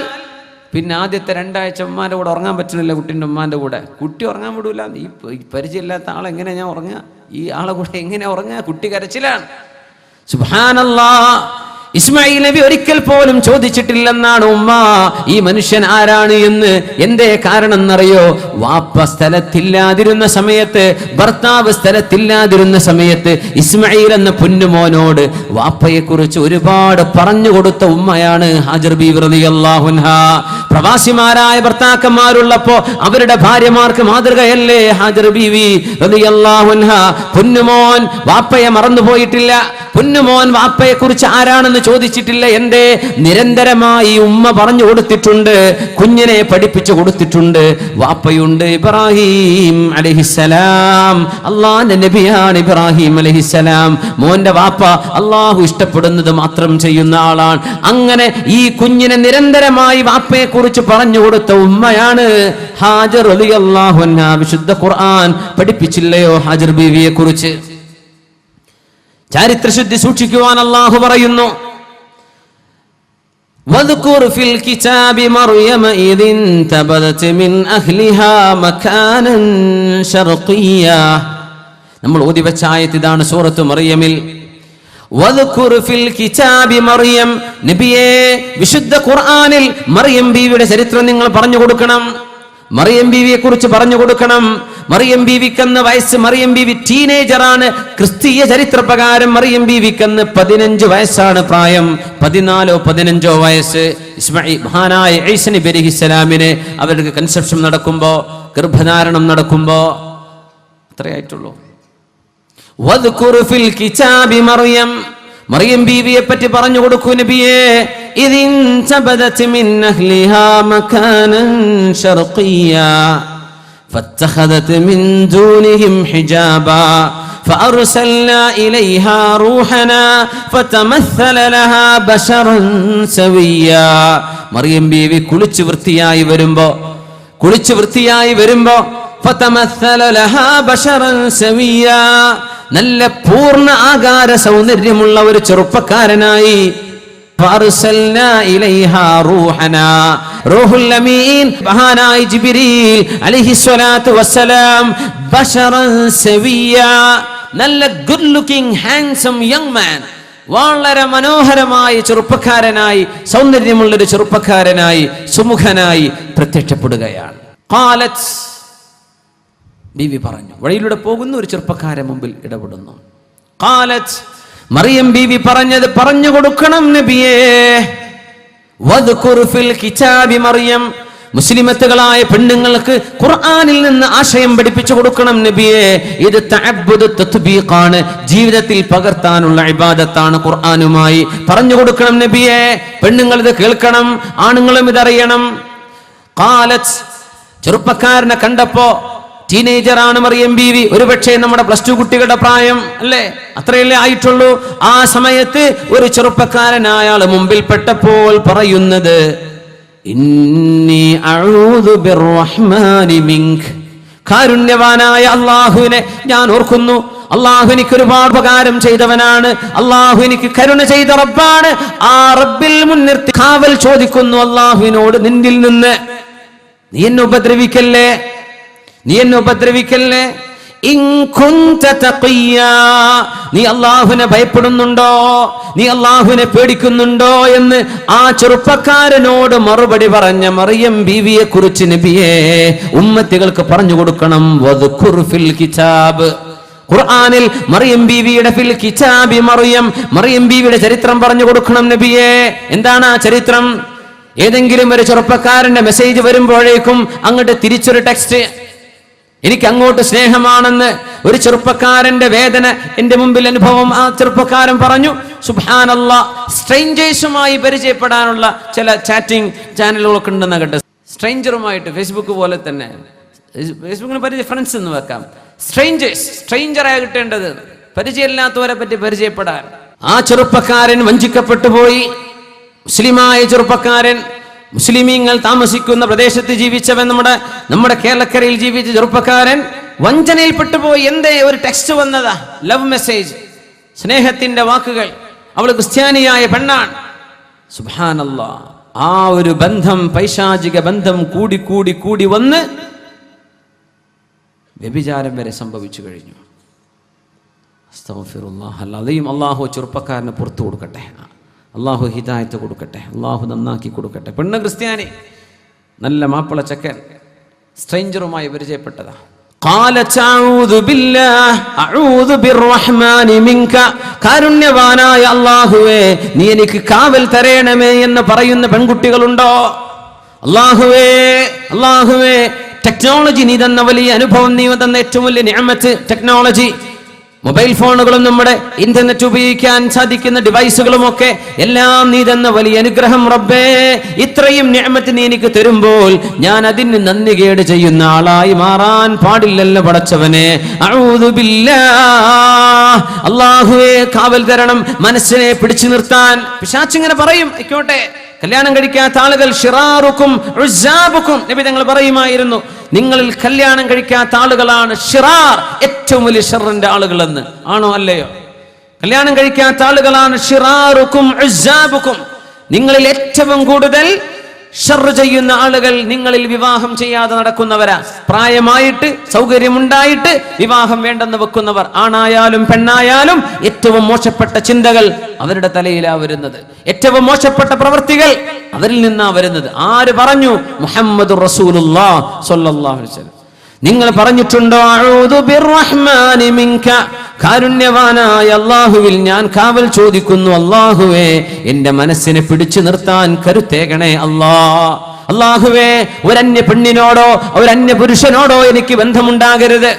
പിന്നെ ആദ്യത്തെ 2 ആഴ്ച ഉമ്മാന്റെ കൂടെ ഉറങ്ങാൻ പറ്റുന്നില്ല, കുട്ടിൻ്റെ ഉമ്മാന്റെ കൂടെ. കുട്ടി ഉറങ്ങാൻ വിടൂല. ഈ പരിചയമില്ലാത്ത ആളെങ്ങനെ ഞാൻ ഉറങ്ങുക? ഈ ആളെ കൂടെ എങ്ങനെ ഉറങ്ങുക? കുട്ടി കരച്ചിലാണ്. സുബ്ഹാനല്ലാഹ്. ഇസ്മായിൽ നബി ഒരിക്കൽ പോലും ചോദിച്ചിട്ടില്ലെന്നാണ് ഉമ്മ ഈ മനുഷ്യൻ ആരാണ് എന്ന്. എന്തേ കാരണം എന്നറിയോ? വാപ്പ സ്ഥലത്തില്ലാതിരുന്ന സമയത്ത്, ഭർത്താവ് സ്ഥലത്തില്ലാതിരുന്ന സമയത്ത് ഇസ്മായിൽ എന്ന പൊന്നുമോനോട് വാപ്പയെ കുറിച്ച് ഒരുപാട് പറഞ്ഞു കൊടുത്ത ഉമ്മയാണ് ഹാജർ ബീവി റളിയല്ലാഹു അൻഹ. പ്രവാസിമാരായ ഭർത്താക്കന്മാരുള്ളപ്പോ അവരുടെ ഭാര്യമാർക്ക് മാതൃകയല്ലേ ഹാജർ ബീവി റളിയല്ലാഹു അൻഹ. പൊന്നുമോൻ വാപ്പയെ മറന്നുപോയിട്ടില്ല. പൊന്നുമോൻ വാപ്പയെ കുറിച്ച് ആരാണെന്ന് ചോദിച്ചിട്ടില്ല. എന്തേ? നിരന്തരമായി ഉമ്മ പറഞ്ഞു കൊടുത്തിട്ടുണ്ട്, കുഞ്ഞിനെ പഠിപ്പിച്ചു കൊടുത്തിട്ടുണ്ട്. വാപ്പയുണ്ട് ഇബ്രാഹിം അലൈഹിസ്സലാം, അല്ലാഹുവിന്റെ നബിയാണ് ഇബ്രാഹിം അലൈഹിസ്സലാം. മോന്റെ വാപ്പ അല്ലാഹു ഇഷ്ടപ്പെടുന്നത് മാത്രം ചെയ്യുന്ന ആളാണ്. അങ്ങനെ ഈ കുഞ്ഞിനെ നിരന്തരമായി വാപ്പയെ കുറിച്ച് പറഞ്ഞു കൊടുത്ത ഉമ്മയാണ് ഹാജർ റളിയല്ലാഹു അൻഹ. വിശുദ്ധ ഖുർആൻ പഠിപ്പിച്ചില്ലയോ ഹാജർ ബീവിയെ കുറിച്ച്? ചരിത്രശുദ്ധി സൂക്ഷിക്കുവാൻ അല്ലാഹു പറയുന്നു, വദ്കുർ ഫിൽ കിതാബി മർയമ ഇദ് തബദത് മിൻ അഹ്ലിഹാ മകാനൻ ശർഖിയ്യ. നമ്മൾ ഓതി വെച്ച ആയത്ത് ഇതാണ്, സൂറത്ത് മറിയമിൽ. വദ്കുർ ഫിൽ കിതാബി മറിയം. നബിയേ, വിശുദ്ധ ഖുർആനിൽ മറിയം ബീവിയുടെ ചരിത്രം നിങ്ങൾ പറഞ്ഞു കൊടുക്കണം. മറിയം ബീവിയെ കുറിച്ച് പറഞ്ഞു കൊടുക്കണം. മറിയം ബീവിക്കന്ന് വയസ്സ്, മറിയം ബീവി ടീനേജറാണ്. ക്രിസ്തീയ ചരിത്രപ്രകാരം മറിയം ബീവിക്കന്ന് 15 വയസ്സാണ് പ്രായം, 14-15 വയസ്സ്. മഹാനായ ഈസാ നബി അലൈഹിസ്സലാമിനെ അവർക്ക് കൺസെപ്ഷൻ നടക്കുമ്പോ, ഗർഭധാരണം നടക്കുമ്പോ അത്രയായിട്ടുള്ളൂ. വദ്കുർ ഫിൽ കിതാബി മറിയം. മറിയം ബീവിയെ പറ്റി പറഞ്ഞു കൊടുക്കൂ നബിയേ. ഇദിൻ തബദത് മിൻ അഹ്ലിഹാ മകാനൻ ശർഖിയ്യ فاتخذت من دونهم حجابا فأرسلنا إليها روحنا فتمثل لها بشرا سويا. മറിയം ബീവി കുളിച്ചു വൃത്തിയായി വരുമ്പോ ഫതമസ്സല ലഹാ ബശറൻ സവിയ, നല്ല പൂർണ്ണ ആകാര സൗന്ദര്യമുള്ള ഒരു ചെറുപ്പക്കാരനായി. ഫഅർസൽനാ ഇലൈഹാ റൂഹനാ, റൂഹുൽ അമീൻ മഹാനായ ജിബ്രീൽ അലൈഹിസ്സലാത്തു വസ്സലാം, ബശറൻ സവിയ, നല്ല good looking handsome young man, വളരെ മനോഹരമായ ചെറുപ്പക്കാരനായി, സൗന്ദര്യമുള്ളൊരു ചെറുപ്പക്കാരനായി, സുമുഖനായി പ്രത്യക്ഷപ്പെടുകയാണ്. ഖാലത്ത്, ബീവി പറഞ്ഞു, വഴിയിലൂടെ പോകുന്ന ഒരു ചെറുപ്പക്കാരൻ മുമ്പിൽ ഇടപെടുന്നു. ഖാലത്ത്, മറിയം ബീവി പറഞ്ഞത് പറഞ്ഞു കൊടുക്കണം നബിയേ. വദ്കുർ ഫിൽ കിതാബി മറിയം, മുസ്ലിമത്തുകളായ പെണ്ണുങ്ങൾക്ക് ഖുർആനിൽ നിന്ന് ആശയം പഠിപ്പിച്ചു കൊടുക്കണം നബിയെ. ഇത് തഅബ്ബുദ് തത്ബീഖാണ്, ജീവിതത്തിൽ പകർത്താനുള്ള ഇബാദത്താണ്. ഖുർആനുമായി പറഞ്ഞു കൊടുക്കണം നബിയെ. പെണ്ണുങ്ങൾ ഇത് കേൾക്കണം, ആണുങ്ങളും ഇതറിയണം. ഖാലത്ത്, ചെറുപ്പക്കാരനെ കണ്ടപ്പോ, ടീനേജറാണ് മറിയം ബീവി, ഒരുപക്ഷെ നമ്മുടെ +2 കുട്ടികളുടെ പ്രായം അല്ലേ, അത്രയല്ലേ ആയിട്ടുള്ളൂ. ആ സമയത്ത് ഒരു ചെറുപ്പക്കാരനായ ആള് മുമ്പിൽ പെട്ടപ്പോൾ പറയുന്നത്, ഇന്നി അഊദു ബിർറഹ്മാനി മിൻക, കാരുണ്യവാനായ അല്ലാഹുവിനെ ഞാൻ ഓർക്കുന്നു. അല്ലാഹു എനിക്ക് ഒരുപാട് ഉപകാരം ചെയ്തവനാണ്. അല്ലാഹു എനിക്ക് കരുണ ചെയ്ത റബ്ബാണ്. ആ റബ്ബിൽ മുൻനിർത്തി കാവൽ ചോദിക്കുന്നു അല്ലാഹുവിനോട്, നിന്നിൽ നിന്ന് നീ എന്നെ ഉപദ്രവിക്കല്ലേ, നീ എന്നെ ഉപദ്രവിക്കല്ലേ. ഇൻ കുൻത തഖിയാ, നീ അല്ലാഹുവിനെ ഭയപ്പെടുന്നുണ്ടോ, നീ അല്ലാഹുവിനെ പേടിക്കുന്നുണ്ടോ എന്ന് ആ ചെറുപ്പക്കാരനോട് മറുപടി പറഞ്ഞ മറിയം ബീവിയെ കുറിച്ച് നബിയെ ഉമ്മത്തികൾക്ക് പറഞ്ഞു കൊടുക്കണം. വദ്കുർ ഫിൽ കിതാബ്, ഖുർആനിൽ മറിയം ബീവിയുടെ ഫിൽ കിതാബി മറിയം, മറിയം ബീവിയുടെ ചരിത്രം പറഞ്ഞു കൊടുക്കണം നബിയെ. എന്താണ് ആ ചരിത്രം? ഏതെങ്കിലും ഒരു ചെറുപ്പക്കാരന്റെ മെസ്സേജ് വരുമ്പോഴേക്കും അങ്ങോട്ട് തിരിച്ചൊരു ടെക്സ്റ്റ്, എനിക്ക് അങ്ങോട്ട് സ്നേഹമാണെന്ന് ഒരു ചെറുപ്പക്കാരന്റെ വേദന എന്റെ മുമ്പിൽ അനുഭവം ആ ചെറുപ്പക്കാരൻ പറഞ്ഞു. സുബ്ഹാനല്ലാഹ്, സ്ട്രേഞ്ചേഴ്സുമായി പരിചയപ്പെടാനുള്ള ചില ചാറ്റിംഗ് ചാനലുകളൊക്കെ ഉണ്ടെന്ന് കേട്ടോ. സ്ട്രേഞ്ചറുമായിട്ട്, ഫേസ്ബുക്ക് പോലെ തന്നെ, ഫേസ്ബുക്കിന് ഫ്രണ്ട്സ് എന്ന് വെക്കാം. സ്ട്രേഞ്ചറായി കിട്ടേണ്ടത്, പരിചയമില്ലാത്തവരെ പറ്റി പരിചയപ്പെടാൻ. ആ ചെറുപ്പക്കാരൻ വഞ്ചിക്കപ്പെട്ടു പോയി. മുസ്ലിമായ ചെറുപ്പക്കാരൻ, മുസ്ലിമീങ്ങൾ താമസിക്കുന്ന പ്രദേശത്ത് ജീവിച്ചവൻ, നമ്മുടെ കേരളക്കരയിൽ ജീവിച്ച ചെറുപ്പക്കാരൻ വഞ്ചനയിൽപ്പെട്ടു പോയി. എന്തേ? ഒരു ടെക്സ്റ്റ് വന്നതാ, ലവ് മെസ്സേജ്, സ്നേഹത്തിന്റെ വാക്കുകൾ. അവൾ ക്രിസ്ത്യാനിയായ പെണ്ണാണ്. സുബ്ഹാനല്ലാഹ്, ആ ഒരു ബന്ധം, പൈശാചിക ബന്ധം കൂടി കൂടി കൂടി വന്ന് വ്യഭിചാരം വരെ സംഭവിച്ചു കഴിഞ്ഞു. അസ്തഗ്ഫിറുല്ലാഹ് അൽ-അദീം. അല്ലാഹു ചെറുപ്പക്കാരന് പുറത്തു കൊടുക്കട്ടെ, അള്ളാഹു ഹിദായത്ത് കൊടുക്കട്ടെ, അള്ളാഹു നന്നാക്കി കൊടുക്കട്ടെ. പെണ്ണ് ക്രിസ്ത്യാനി, നല്ല മാപ്പിള ചക്കൻ, സ്ട്രേഞ്ചറുമായി പരിചയപ്പെട്ടതാ. കാരുണ്യവാനായ അല്ലാഹുവേ, നീ എനിക്ക് കാവൽ തരേണമേ എന്ന് പറയുന്ന പെൺകുട്ടികളുണ്ടോ? അല്ലാഹുവേ, അല്ലാഹുവേ, ടെക്നോളജി നീ തന്ന വലിയ അനുഭവം, നീ തന്ന ഏറ്റവും വലിയ നിഅമത്ത് ടെക്നോളജി. മൊബൈൽ ഫോണുകളും നമ്മുടെ ഇന്റർനെറ്റ് ഉപയോഗിക്കാൻ സാധിക്കുന്ന ഡിവൈസുകളും ഒക്കെ എല്ലാം നീ തന്ന വലിയ അനുഗ്രഹം റബ്ബേ. ഇത്രയും നിഅമത്ത് നീ എനിക്ക് തരുമ്പോൾ ഞാൻ അതിന് നന്ദി കേട് ചെയ്യുന്ന ആളായി മാറാൻ പാടില്ലല്ലോ പടച്ചവനെ. അഊദു ബില്ലാഹ്, അല്ലാഹുവേ കാവൽ തരണം, മനസ്സിനെ പിടിച്ചു നിർത്താൻ. പിശാചിങ്ങനെ പറയും, ആയിക്കോട്ടെ, കല്യാണം കഴിക്കാത്ത ആളുകൾ ഷിറാറുക്കും ഉസ്സാബുക്കും, നബി തങ്ങൾ പറയുമായിരുന്നു, നിങ്ങളിൽ കല്യാണം കഴിക്കാത്ത ആളുകളാണ് ഷിറാർ, ഏറ്റവും വലിയ ഷർറിന്റെ ആളുകളെന്ന്. ആണോ അല്ലയോ? കല്യാണം കഴിക്കാത്ത ആളുകളാണ് ഷിറാറുക്കും ഉസ്സാബുക്കും, നിങ്ങളിൽ ഏറ്റവും കൂടുതൽ ഷർറ് ചെയ്യുന്ന ആളുകൾ നിങ്ങളിൽ വിവാഹം ചെയ്യാതെ നടക്കുന്നവരാ. പ്രായമായിട്ട് സൗകര്യമുണ്ടായിട്ട് വിവാഹം വേണ്ടെന്ന് വെക്കുന്നവർ, ആണായാലും പെണ്ണായാലും ഏറ്റവും മോശപ്പെട്ട ചിന്തകൾ അവരുടെ തലയിലാ വരുന്നത്, ഏറ്റവും മോശപ്പെട്ട പ്രവൃത്തികൾ അവരിൽ നിന്നാ വരുന്നത്. ആര് പറഞ്ഞു? മുഹമ്മദുർ റസൂലുള്ളാഹി സ്വല്ലല്ലാഹു അലൈഹി വസല്ലം. നിങ്ങൾ പറഞ്ഞിട്ടുണ്ടോ അഊദു ബിർറഹ്മാനി മിൻക, കാരുണ്യവാനായ അല്ലാഹുവിൽ ഞാൻ കാവൽ ചോദിക്കുന്നു അല്ലാഹുവേ, എന്റെ മനസ്സിനെ പിടിച്ചു നിർത്താൻ കരുത്തേകണേ അല്ലാഹ്. അല്ലാഹുവേ, ഒരന്യ പെണ്ണിനോടോ ഒരന്യ പുരുഷനോടോ എനിക്ക് ബന്ധമുണ്ടാകരുത്.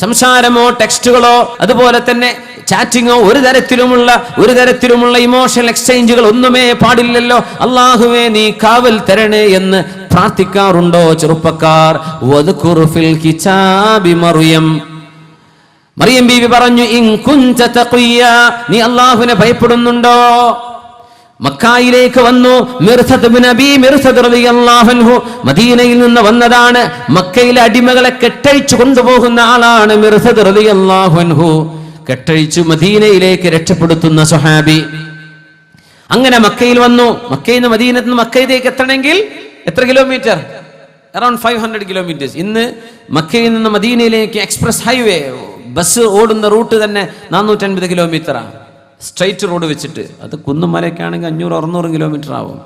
സംസാരമോ ടെക്സ്റ്റുകളോ അതുപോലെ തന്നെ ചാറ്റിങ്ങോ ഒരു തരത്തിലുമുള്ള ഇമോഷണൽ എക്സ്ചേഞ്ചുകൾ ഒന്നുമേ പാടില്ലല്ലോ. അല്ലാഹുവേ, നീ കാവൽ തരണേ എന്ന് പ്രാർത്ഥിക്കാറുണ്ടോ ചെറുപ്പക്കാർ? വദ്കുർ ഫിൽ കിതാബി മറിയം, മറിയം ബീവി പറഞ്ഞു, ഇൻ കുൻത തഖിയ, നീ അല്ലാഹുവിനെ ഭയപ്പെടുന്നുണ്ടോ? മക്കായിലേക്ക് വന്നു. മിർസദ് ഇബ്നു അബീ മിർസദ് റളിയല്ലാഹു അൻഹു മദീനയിൽ നിന്ന് വന്നതാണ്. മക്കയിലെ അടിമകളെ കെട്ടഴിച്ചു കൊണ്ടുപോകുന്ന ആളാണ് മിർസദ് റളിയല്ലാഹു അൻഹു. കെട്ടഴിച്ചു മദീനയിലേക്ക് രക്ഷപ്പെടുത്തുന്ന സ്വഹാബി. അങ്ങനെ മക്കയിൽ വന്നു. മക്കയിൽ നിന്ന് മദീനത്ത് നിന്ന് മക്കയിലേക്ക് എത്തണമെങ്കിൽ എത്ര കിലോമീറ്റർ? Around 500 kilometres. ഇന്ന് മക്കയിൽ നിന്ന് മദീനയിലേക്ക് എക്സ്പ്രസ് ഹൈവേ, ബസ് ഓടുന്ന റൂട്ട് തന്നെ 450 കിലോമീറ്ററാണ്, സ്ട്രൈറ്റ് റോഡ് വെച്ചിട്ട്. അത് കുന്നും മലയ്ക്കാണെങ്കിൽ 500-600 കിലോമീറ്റർ ആവും.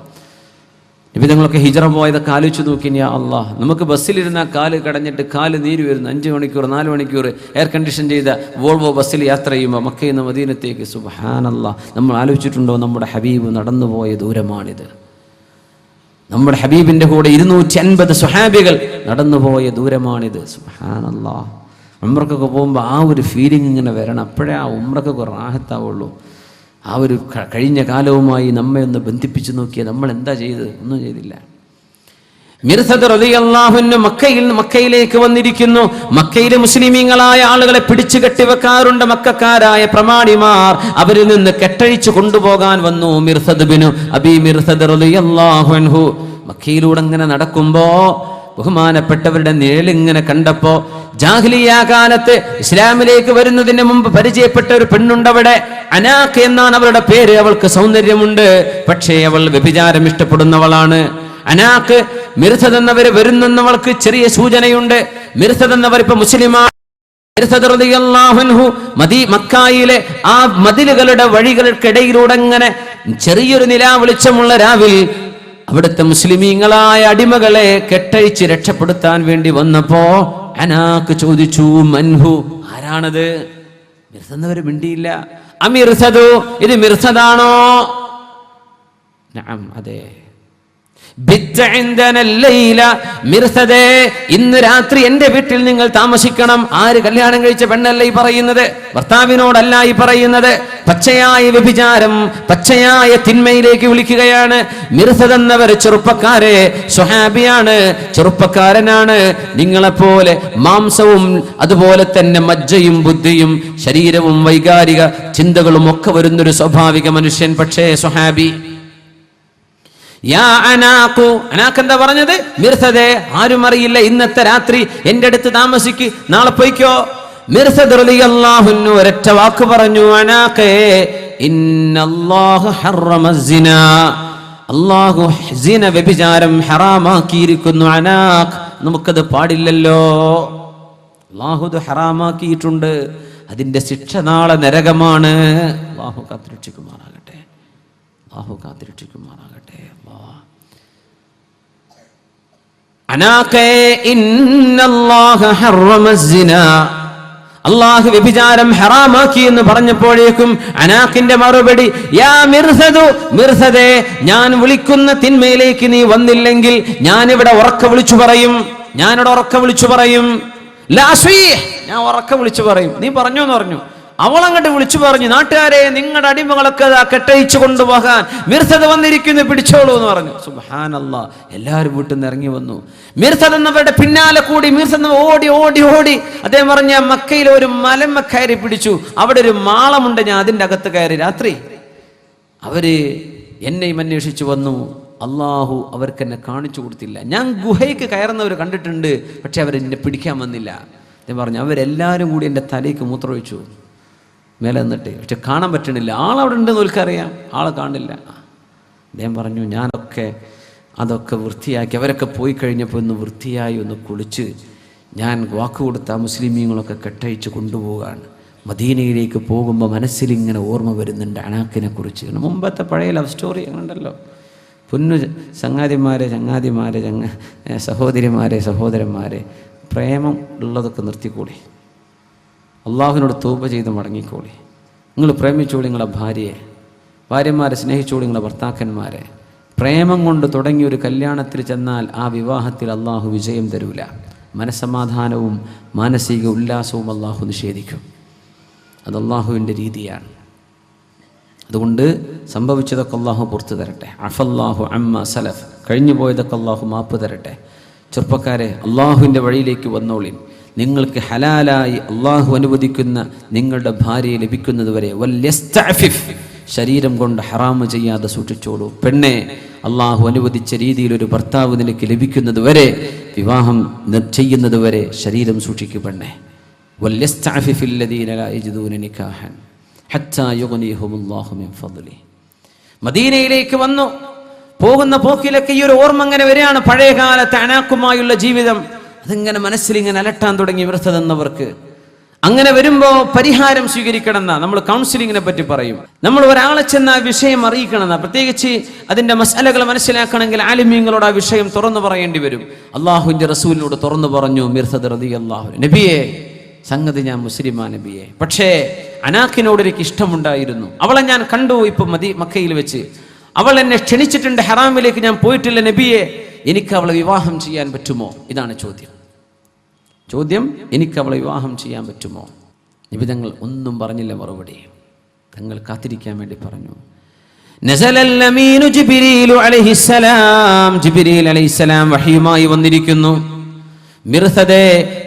ഇപ്പം നിങ്ങളൊക്കെ ഹിജറ പോയതൊക്കെ ആലോചിച്ച് നോക്കി. യാ അല്ലാഹ്, നമുക്ക് ബസ്സിലിരുന്ന കാല് കടഞ്ഞിട്ട് കാല് നീര് വരുന്നു. 5 മണിക്കൂർ 4 മണിക്കൂർ എയർ കണ്ടീഷൻ ചെയ്ത വോൾവോ ബസ്സിൽ യാത്ര ചെയ്യുമ്പോൾ മക്കയിൽ നിന്ന് മദീനത്തേക്ക്. സുബ്ഹാനല്ലാഹ്, നമ്മൾ ആലോചിച്ചിട്ടുണ്ടോ? നമ്മുടെ ഹബീബ് നടന്നുപോയ ദൂരമാണിത്. നമ്മുടെ ഹബീബിൻ്റെ കൂടെ 250 സ്വഹാബികൾ നടന്നുപോയ ദൂരമാണിത്. സുബ്ഹാനല്ലാഹ്. ഉംറക്കൊക്കെ പോകുമ്പോൾ ആ ഒരു ഫീലിംഗ് ഇങ്ങനെ വരണം. അപ്പോഴേ ആ ഉംറക്കൊക്കെ റാഹത്താവുള്ളൂ. ആ ഒരു കഴിഞ്ഞ കാലവുമായി നമ്മെ ഒന്ന് ബന്ധിപ്പിച്ച് നോക്കിയാൽ നമ്മൾ എന്താ ചെയ്തത്? ഒന്നും ചെയ്തില്ല. മിർസദ് റളിയല്ലാഹു അൻഹു മക്കയിലേക്ക് വന്നിരിക്കുന്നു. മക്കയിലെ മുസ്ലിമീങ്ങളായ ആളുകളെ പിടിച്ചു കെട്ടിവെക്കാറുണ്ട് മക്കക്കാരായ പ്രമാണിമാർ. അവരിൽ നിന്ന് കെട്ടഴിച്ചു കൊണ്ടുപോകാൻ വന്നു മിർസദ് ഇബ്നു അബീ മിർസദ് റളിയല്ലാഹു അൻഹു. മക്കയിലൂടെ ഇങ്ങനെ നടക്കുമ്പോ ബഹുമാനപ്പെട്ടവരുടെ നിഴലിങ്ങനെ കണ്ടപ്പോ, ജാഹിലിയ കാലത്ത് ഇസ്ലാമിലേക്ക് വരുന്നതിന് മുമ്പ് പരിചയപ്പെട്ട ഒരു പെണ്ണുണ്ടവിടെ. അനാഖ് എന്നാണ് അവളുടെ പേര്. അവൾക്ക് സൗന്ദര്യമുണ്ട്, പക്ഷേ അവൾ വ്യഭിചാരം ഇഷ്ടപ്പെടുന്നവളാണ്. അനാഖ് മിർസദ് എന്നവർ വരുന്നവൾക്ക് ചെറിയ സൂചനയുണ്ട്. മിർസദ് എന്നവർ ഇപ്പൊ മുസ്ലിമാണ്. മിർസദ് റളിയല്ലാഹു അൻഹു മക്കായിലെ ആ മതിലുകളുടെ വഴികൾക്കിടയിലൂടെ അങ്ങനെ ചെറിയൊരു നിലാവെളിച്ചമുള്ള രാവിൽ അവിടുത്തെ മുസ്ലിമീങ്ങളായ അടിമകളെ കെട്ടഴിച്ച് രക്ഷപ്പെടുത്താൻ വേണ്ടി വന്നപ്പോ അനാഖ് ചോദിച്ചു, മൻഹു, ആരാണത്? മിർസദ് എന്നവർ മിണ്ടിയില്ല. അമിർസദു, ഇത് മിർസദാണോ? നഅം, അതെ. മിർസദേ, ഇന്ന് രാത്രി എന്റെ വീട്ടിൽ നിങ്ങൾ താമസിക്കണം. ആര്? കല്യാണം കഴിച്ച പെണ്ണല്ല ഈ പറയുന്നത്, ഭർത്താവിനോടല്ല ഈ പറയുന്നത്. പച്ചയായ വ്യഭിചാരം, പച്ചയായ തിന്മയിലേക്ക് വിളിക്കുകയാണ്. മിർസദ് എന്നവർ ചെറുപ്പക്കാരെ, സ്വഹാബിയാണ്, ചെറുപ്പക്കാരനാണ്. നിങ്ങളെപ്പോലെ മാംസവും അതുപോലെ തന്നെ മജ്ജയും ബുദ്ധിയും ശരീരവും വൈകാരിക ചിന്തകളും ഒക്കെ വരുന്നൊരു സ്വാഭാവിക മനുഷ്യൻ. പക്ഷേ സ്വഹാബി. യാ അനാഖു, അനാഖ് എന്താ പറഞ്ഞത്? മിർസദേ, ആരും അറിയില്ല, ഇന്നത്തെ രാത്രി എന്റെ അടുത്ത് താമസിക്ക്, നാളെ പോയിക്കോ. മിർസദ് റളിയല്ലാഹു അൻഹു ഒരൊറ്റ വാക്ക് പറഞ്ഞു, അനാഖേ, ഇന്നല്ലാഹു ഹറമ സിനാ, അല്ലാഹു സിന, വ്യഭിചാരം ഹറാമാക്കിയിരിക്കുന്നു. അനാഖ്, നമുക്കത് പാടില്ലല്ലോ. അല്ലാഹു അത് ഹറാമാക്കിയിട്ടുണ്ട്. അതിന്റെ ശിക്ഷ നാളെ നരകമാണ്. അല്ലാഹു കാത്തുരക്ഷിക്കുമാറാകട്ടെ. അല്ലാഹു കാത്തുരക്ഷിക്കുമാറാകട്ടെ. അനാഖേ, ഇന്നല്ലാഹ ഹറമ സിനാ, അല്ലാഹു വ്യഭിചാരം ഹറാമാക്കി എന്ന് പറഞ്ഞപ്പോഴേക്കും അനാഖിന്റെ മറുപടി, യാ മിർസദു, മിർസദേ, ഞാൻ വിളിക്കുന്ന തിന്മയിലേക്ക് നീ വന്നില്ലെങ്കിൽ ഞാനിവിടെ ഉറക്കെ വിളിച്ചു പറയും. ഞാനിവിടെ ഉറക്കെ വിളിച്ചു പറയും. ലാ അസ്വീഹ്, ഞാൻ ഉറക്കെ വിളിച്ചു പറയും. നീ പറഞ്ഞു എന്ന് പറഞ്ഞു. അവളങ്ങോട്ട് വിളിച്ചു പറഞ്ഞു, നാട്ടുകാരെ, നിങ്ങളുടെ അടിമകളൊക്കെ കെട്ടഴിച്ചു കൊണ്ടുപോകാൻ മിർസദ് വന്നിരിക്കുന്നു, പിടിച്ചോളൂ എന്ന് പറഞ്ഞു. സുബ്ഹാനല്ലാഹ്, എല്ലാവരും വീട്ടിൽ നിന്ന് ഇറങ്ങി വന്നു. മിർസദ് എന്നവരുടെ പിന്നാലെ കൂടി മിർസദ് ഓടി ഓടി ഓടി അദ്ദേഹം പറഞ്ഞ മക്കയിൽ ഒരു മലമ്മ കയറി പിടിച്ചു. അവിടെ ഒരു മാളമുണ്ട്, ഞാൻ അതിൻ്റെ അകത്ത് കയറി. രാത്രി അവര് എന്നെയും അന്വേഷിച്ചു വന്നു. അള്ളാഹു അവർക്ക് എന്നെ കാണിച്ചു കൊടുത്തില്ല. ഞാൻ ഗുഹയ്ക്ക് കയറുന്നവർ കണ്ടിട്ടുണ്ട്, പക്ഷെ അവരെന്നെ പിടിക്കാൻ വന്നില്ല. അദ്ദേഹം പറഞ്ഞു, അവരെല്ലാവരും കൂടി എൻ്റെ തലയ്ക്ക് മൂത്രമൊഴിച്ചു മേലെ നിന്നിട്ട്, പക്ഷെ കാണാൻ പറ്റണില്ല. ആളവിടെ ഉണ്ടെന്ന് ഓൽക്കറിയാം, ആളെ കാണില്ല. അദ്ദേഹം പറഞ്ഞു, അതൊക്കെ വൃത്തിയാക്കി, അവരൊക്കെ പോയി കഴിഞ്ഞപ്പോൾ ഒന്ന് വൃത്തിയായി ഒന്ന് കുളിച്ച് ഞാൻ വാക്ക് കൊടുത്ത മുസ്ലിമീങ്ങളൊക്കെ കെട്ടഴിച്ച് കൊണ്ടുപോകാണ്. മദീനയിലേക്ക് പോകുമ്പോൾ മനസ്സിലിങ്ങനെ ഓർമ്മ വരുന്നുണ്ട് അനാഖിനെ കുറിച്ച്. മുമ്പത്തെ പഴയ ലവ് സ്റ്റോറി അങ്ങനെ ഉണ്ടല്ലോ. പൊന്നു ചങ്ങാതിമാരെ, സഹോദരന്മാരെ, പ്രേമം ഉള്ളതൊക്കെ നിർത്തിക്കൂടി. അള്ളാഹുവിനോട് തൗബ ചെയ്ത് മടങ്ങിക്കോളി. നിങ്ങൾ പ്രേമിച്ചോളി നിങ്ങളെ ഭാര്യയെ, ഭാര്യമാരെ സ്നേഹിച്ചോളി നിങ്ങളെ ഭർത്താക്കന്മാരെ. പ്രേമം കൊണ്ട് തുടങ്ങിയൊരു കല്യാണത്തിൽ ചെന്നാൽ ആ വിവാഹത്തിൽ അള്ളാഹു വിജയം തരൂല. മനസ്സമാധാനവും മാനസിക ഉല്ലാസവും അള്ളാഹു നിഷേധിക്കും. അത് അള്ളാഹുവിൻ്റെ രീതിയാണ്. അതുകൊണ്ട് സംഭവിച്ചതൊക്കെ അള്ളാഹു പുറത്തു തരട്ടെ. അഫല്ലാഹു അമ്മ സലഫ്, കഴിഞ്ഞു പോയതൊക്കെ അള്ളാഹു മാപ്പ് തരട്ടെ. ചെറുപ്പക്കാരെ, അള്ളാഹുവിൻ്റെ വഴിയിലേക്ക് വന്നോളിൻ. നിങ്ങൾക്ക് ഹലാലായി അള്ളാഹു അനുവദിക്കുന്ന നിങ്ങളുടെ ഭാര്യയെ ലഭിക്കുന്നത് വരെ വല്യസ്തഅഫിഫ്, ശരീരം കൊണ്ട് ഹറാമ് ചെയ്യാതെ സൂക്ഷിച്ചോളൂ. പെണ്ണെ, അള്ളാഹു അനുവദിച്ച രീതിയിൽ ഒരു ഭർത്താവ് നിനക്ക് ലഭിക്കുന്നത് വരെ, വിവാഹം ചെയ്യുന്നത് വരെ ശരീരം സൂക്ഷിക്കൂ പെണ്ണെ. മദീനയിലേക്ക് വന്നു. പോകുന്ന പോക്കിലൊക്കെ ഈ ഒരു ഓർമ്മ അങ്ങനെ വരികയാണ്. പഴയകാലത്തെ അനാക്കുമായുള്ള ജീവിതം അതിങ്ങനെ മനസ്സിലിങ്ങനെ അലട്ടാൻ തുടങ്ങി വൃദ്ധതെന്നവർക്ക്. അങ്ങനെ വരുമ്പോ പരിഹാരം സ്വീകരിക്കണം. നമ്മൾ കൗൺസിലിങ്ങിനെ പറ്റി പറയും. നമ്മൾ ഒരാളെ ചെന്ന് ആ വിഷയം അറിയിക്കണം. പ്രത്യേകിച്ച് അതിന്റെ മസാലകൾ മനസ്സിലാക്കണമെങ്കിൽ ആലിമീങ്ങളോട് ആ വിഷയം തുറന്നു പറയേണ്ടി വരും. അള്ളാഹുവിന്റെ റസൂലിനോട് തുറന്നു പറഞ്ഞു മിർസദ് റളിയല്ലാഹു അൻഹു, നബിയെ, സംഗതി ഞാൻ മുസ്ലിമാ നബിയെ, പക്ഷേ അനാക്കിനോട് എനിക്ക് ഇഷ്ടമുണ്ടായിരുന്നു. അവളെ ഞാൻ കണ്ടു ഇപ്പൊ മക്കയിൽ വെച്ച്. അവൾ എന്നെ ക്ഷണിച്ചിട്ടുണ്ട്, ഹറാമിലേക്ക് ഞാൻ പോയിട്ടില്ല നബിയെ, എനിക്ക് അവളെ വിവാഹം ചെയ്യാൻ പറ്റുമോ? ഇതാണ് ചോദ്യം. എനിക്ക് അവളെ വിവാഹം ചെയ്യാൻ പറ്റുമോ? നബി തങ്ങൾ ഒന്നും പറഞ്ഞില്ല മറുപടി. തങ്ങൾ കാത്തിരിക്കാൻ വേണ്ടി പറഞ്ഞു. നസലൽ അമീനു ജിബ്രീലു അലൈഹിസ്സലാം, ജിബ്രീൽ അലൈഹിസ്സലാം വഹയുമായി വന്നിരിക്കുന്നു. മിർസദേ,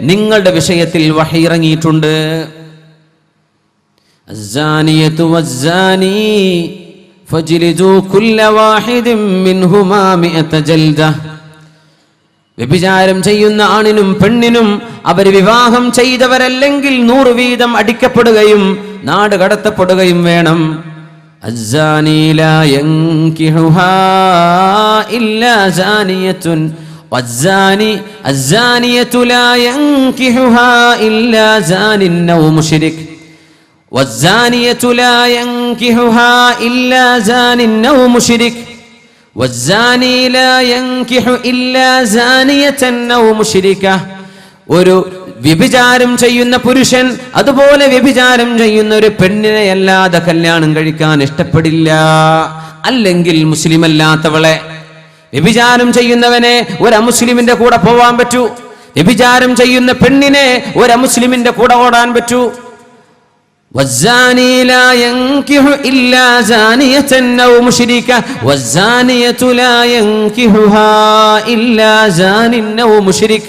നിങ്ങളുടെ വിഷയത്തിൽ വഹി ഇറങ്ങിയിട്ടുണ്ട്. അസ്സാനിയതു വസ്സാനി ഫജ്ലിദു കുല്ല വാഹിദിൻ മിൻഹുമാ മിഅത ജൽദ. വ്യഭിചാരം ചെയ്യുന്ന ആണിനും പെണ്ണിനും അവർ വിവാഹം ചെയ്തവരല്ലെങ്കിൽ 100 വീതം അടിക്കപ്പെടുകയും നാട് കടത്തപ്പെടുകയും വേണം. അസ്സാനി ലാ യൻകിഹുഹാ ഇല്ലാ സാനിയത്തുൻ അസ്സാനിയതു ലാ യൻകിഹുഹാ ഇല്ലാ സാനിൻ ഔ മുശ്രിക് വസ്സാനിയതു ലാ യൻകിഹുഹാ ഇല്ലാ സാനിൻ ഔ മുശ്രിക് വസ്സാനി ലാ യൻകിഹു ഇല്ലാ സാനിയതൻ ഔ മുശ്രിക. ഒരു വ്യഭിചാരം ചെയ്യുന്ന പുരുഷൻ അതുപോലെ വ്യഭിചാരം ചെയ്യുന്ന ഒരു പെണ്ണിനെ അല്ലാതെ കല്യാണം കഴിക്കാൻ ഇഷ്ടപ്പെടില്ല. അല്ലെങ്കിൽ മുസ്ലിം അല്ലാത്തവളെ. വ്യഭിചാരം ചെയ്യുന്നവനെ ഒരു അമുസ്ലിമിന്റെ കൂടെ പോവാൻ പറ്റൂ. വ്യഭിചാരം ചെയ്യുന്ന പെണ്ണിനെ ഒരു അമുസ്ലിമിന്റെ കൂടെ ഓടാൻ പറ്റൂ. والزاني لا ينكح إلا زانية أو مشركة والزانية لا ينكحها إلا زان أو مشرك.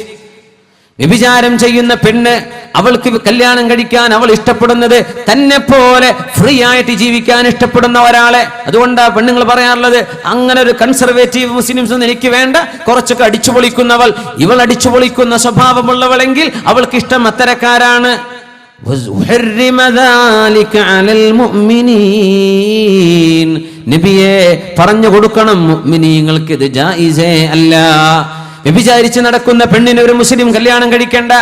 വ്യഭിചാരം ചെയ്യുന്ന പെണ്ണ്, അവൾക്ക് കല്യാണം കഴിക്കാൻ അവൾ ഇഷ്ടപ്പെടുന്നത് തന്നെ പോലെ ഫ്രീ ആയിട്ട് ജീവിക്കാൻ ഇഷ്ടപ്പെടുന്ന ഒരാളെ. അതുകൊണ്ടാണ് പെണ്ണുങ്ങൾ പറയാറുള്ളത്, അങ്ങനെ ഒരു കൺസർവേറ്റീവ് മുസ്ലിംസ് ഒന്നും എനിക്ക് വേണ്ട, കുറച്ചൊക്കെ അടിച്ചു പൊളിക്കുന്നവൾ, ഇവൾ അടിച്ചു പൊളിക്കുന്ന സ്വഭാവമുള്ളവളെങ്കിൽ അവൾക്ക് ഇഷ്ടം അത്തരക്കാരാണ്. നബിയെ, പറഞ്ഞു കൊടുക്കണം മുഅ്മിനീങ്ങൾക്ക് ഇത് ജായിസേ അല്ല. വ്യഭിചാരിച്ച് നടക്കുന്ന പെണ്ണിനെ ഒരു മുസ്ലിം കല്യാണം കഴിക്കണ്ട.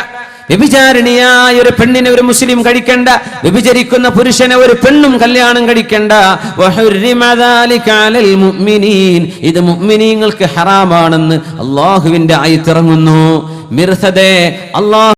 വ്യഭിചാരിണിയായ ഒരു പെണ്ണിനെ ഒരു മുസ്ലിം കഴിക്കണ്ട. വ്യഭിചരിക്കുന്ന പുരുഷനെ ഒരു പെണ്ണും കല്യാണം കഴിക്കണ്ട. ഇത് മുഅ്മിനീങ്ങൾക്ക് ഹറാമാണെന്ന് അല്ലാഹുവിന്റെ ആയത്ത് ഇറങ്ങുന്നു. മിർസദേ, അല്ലാഹു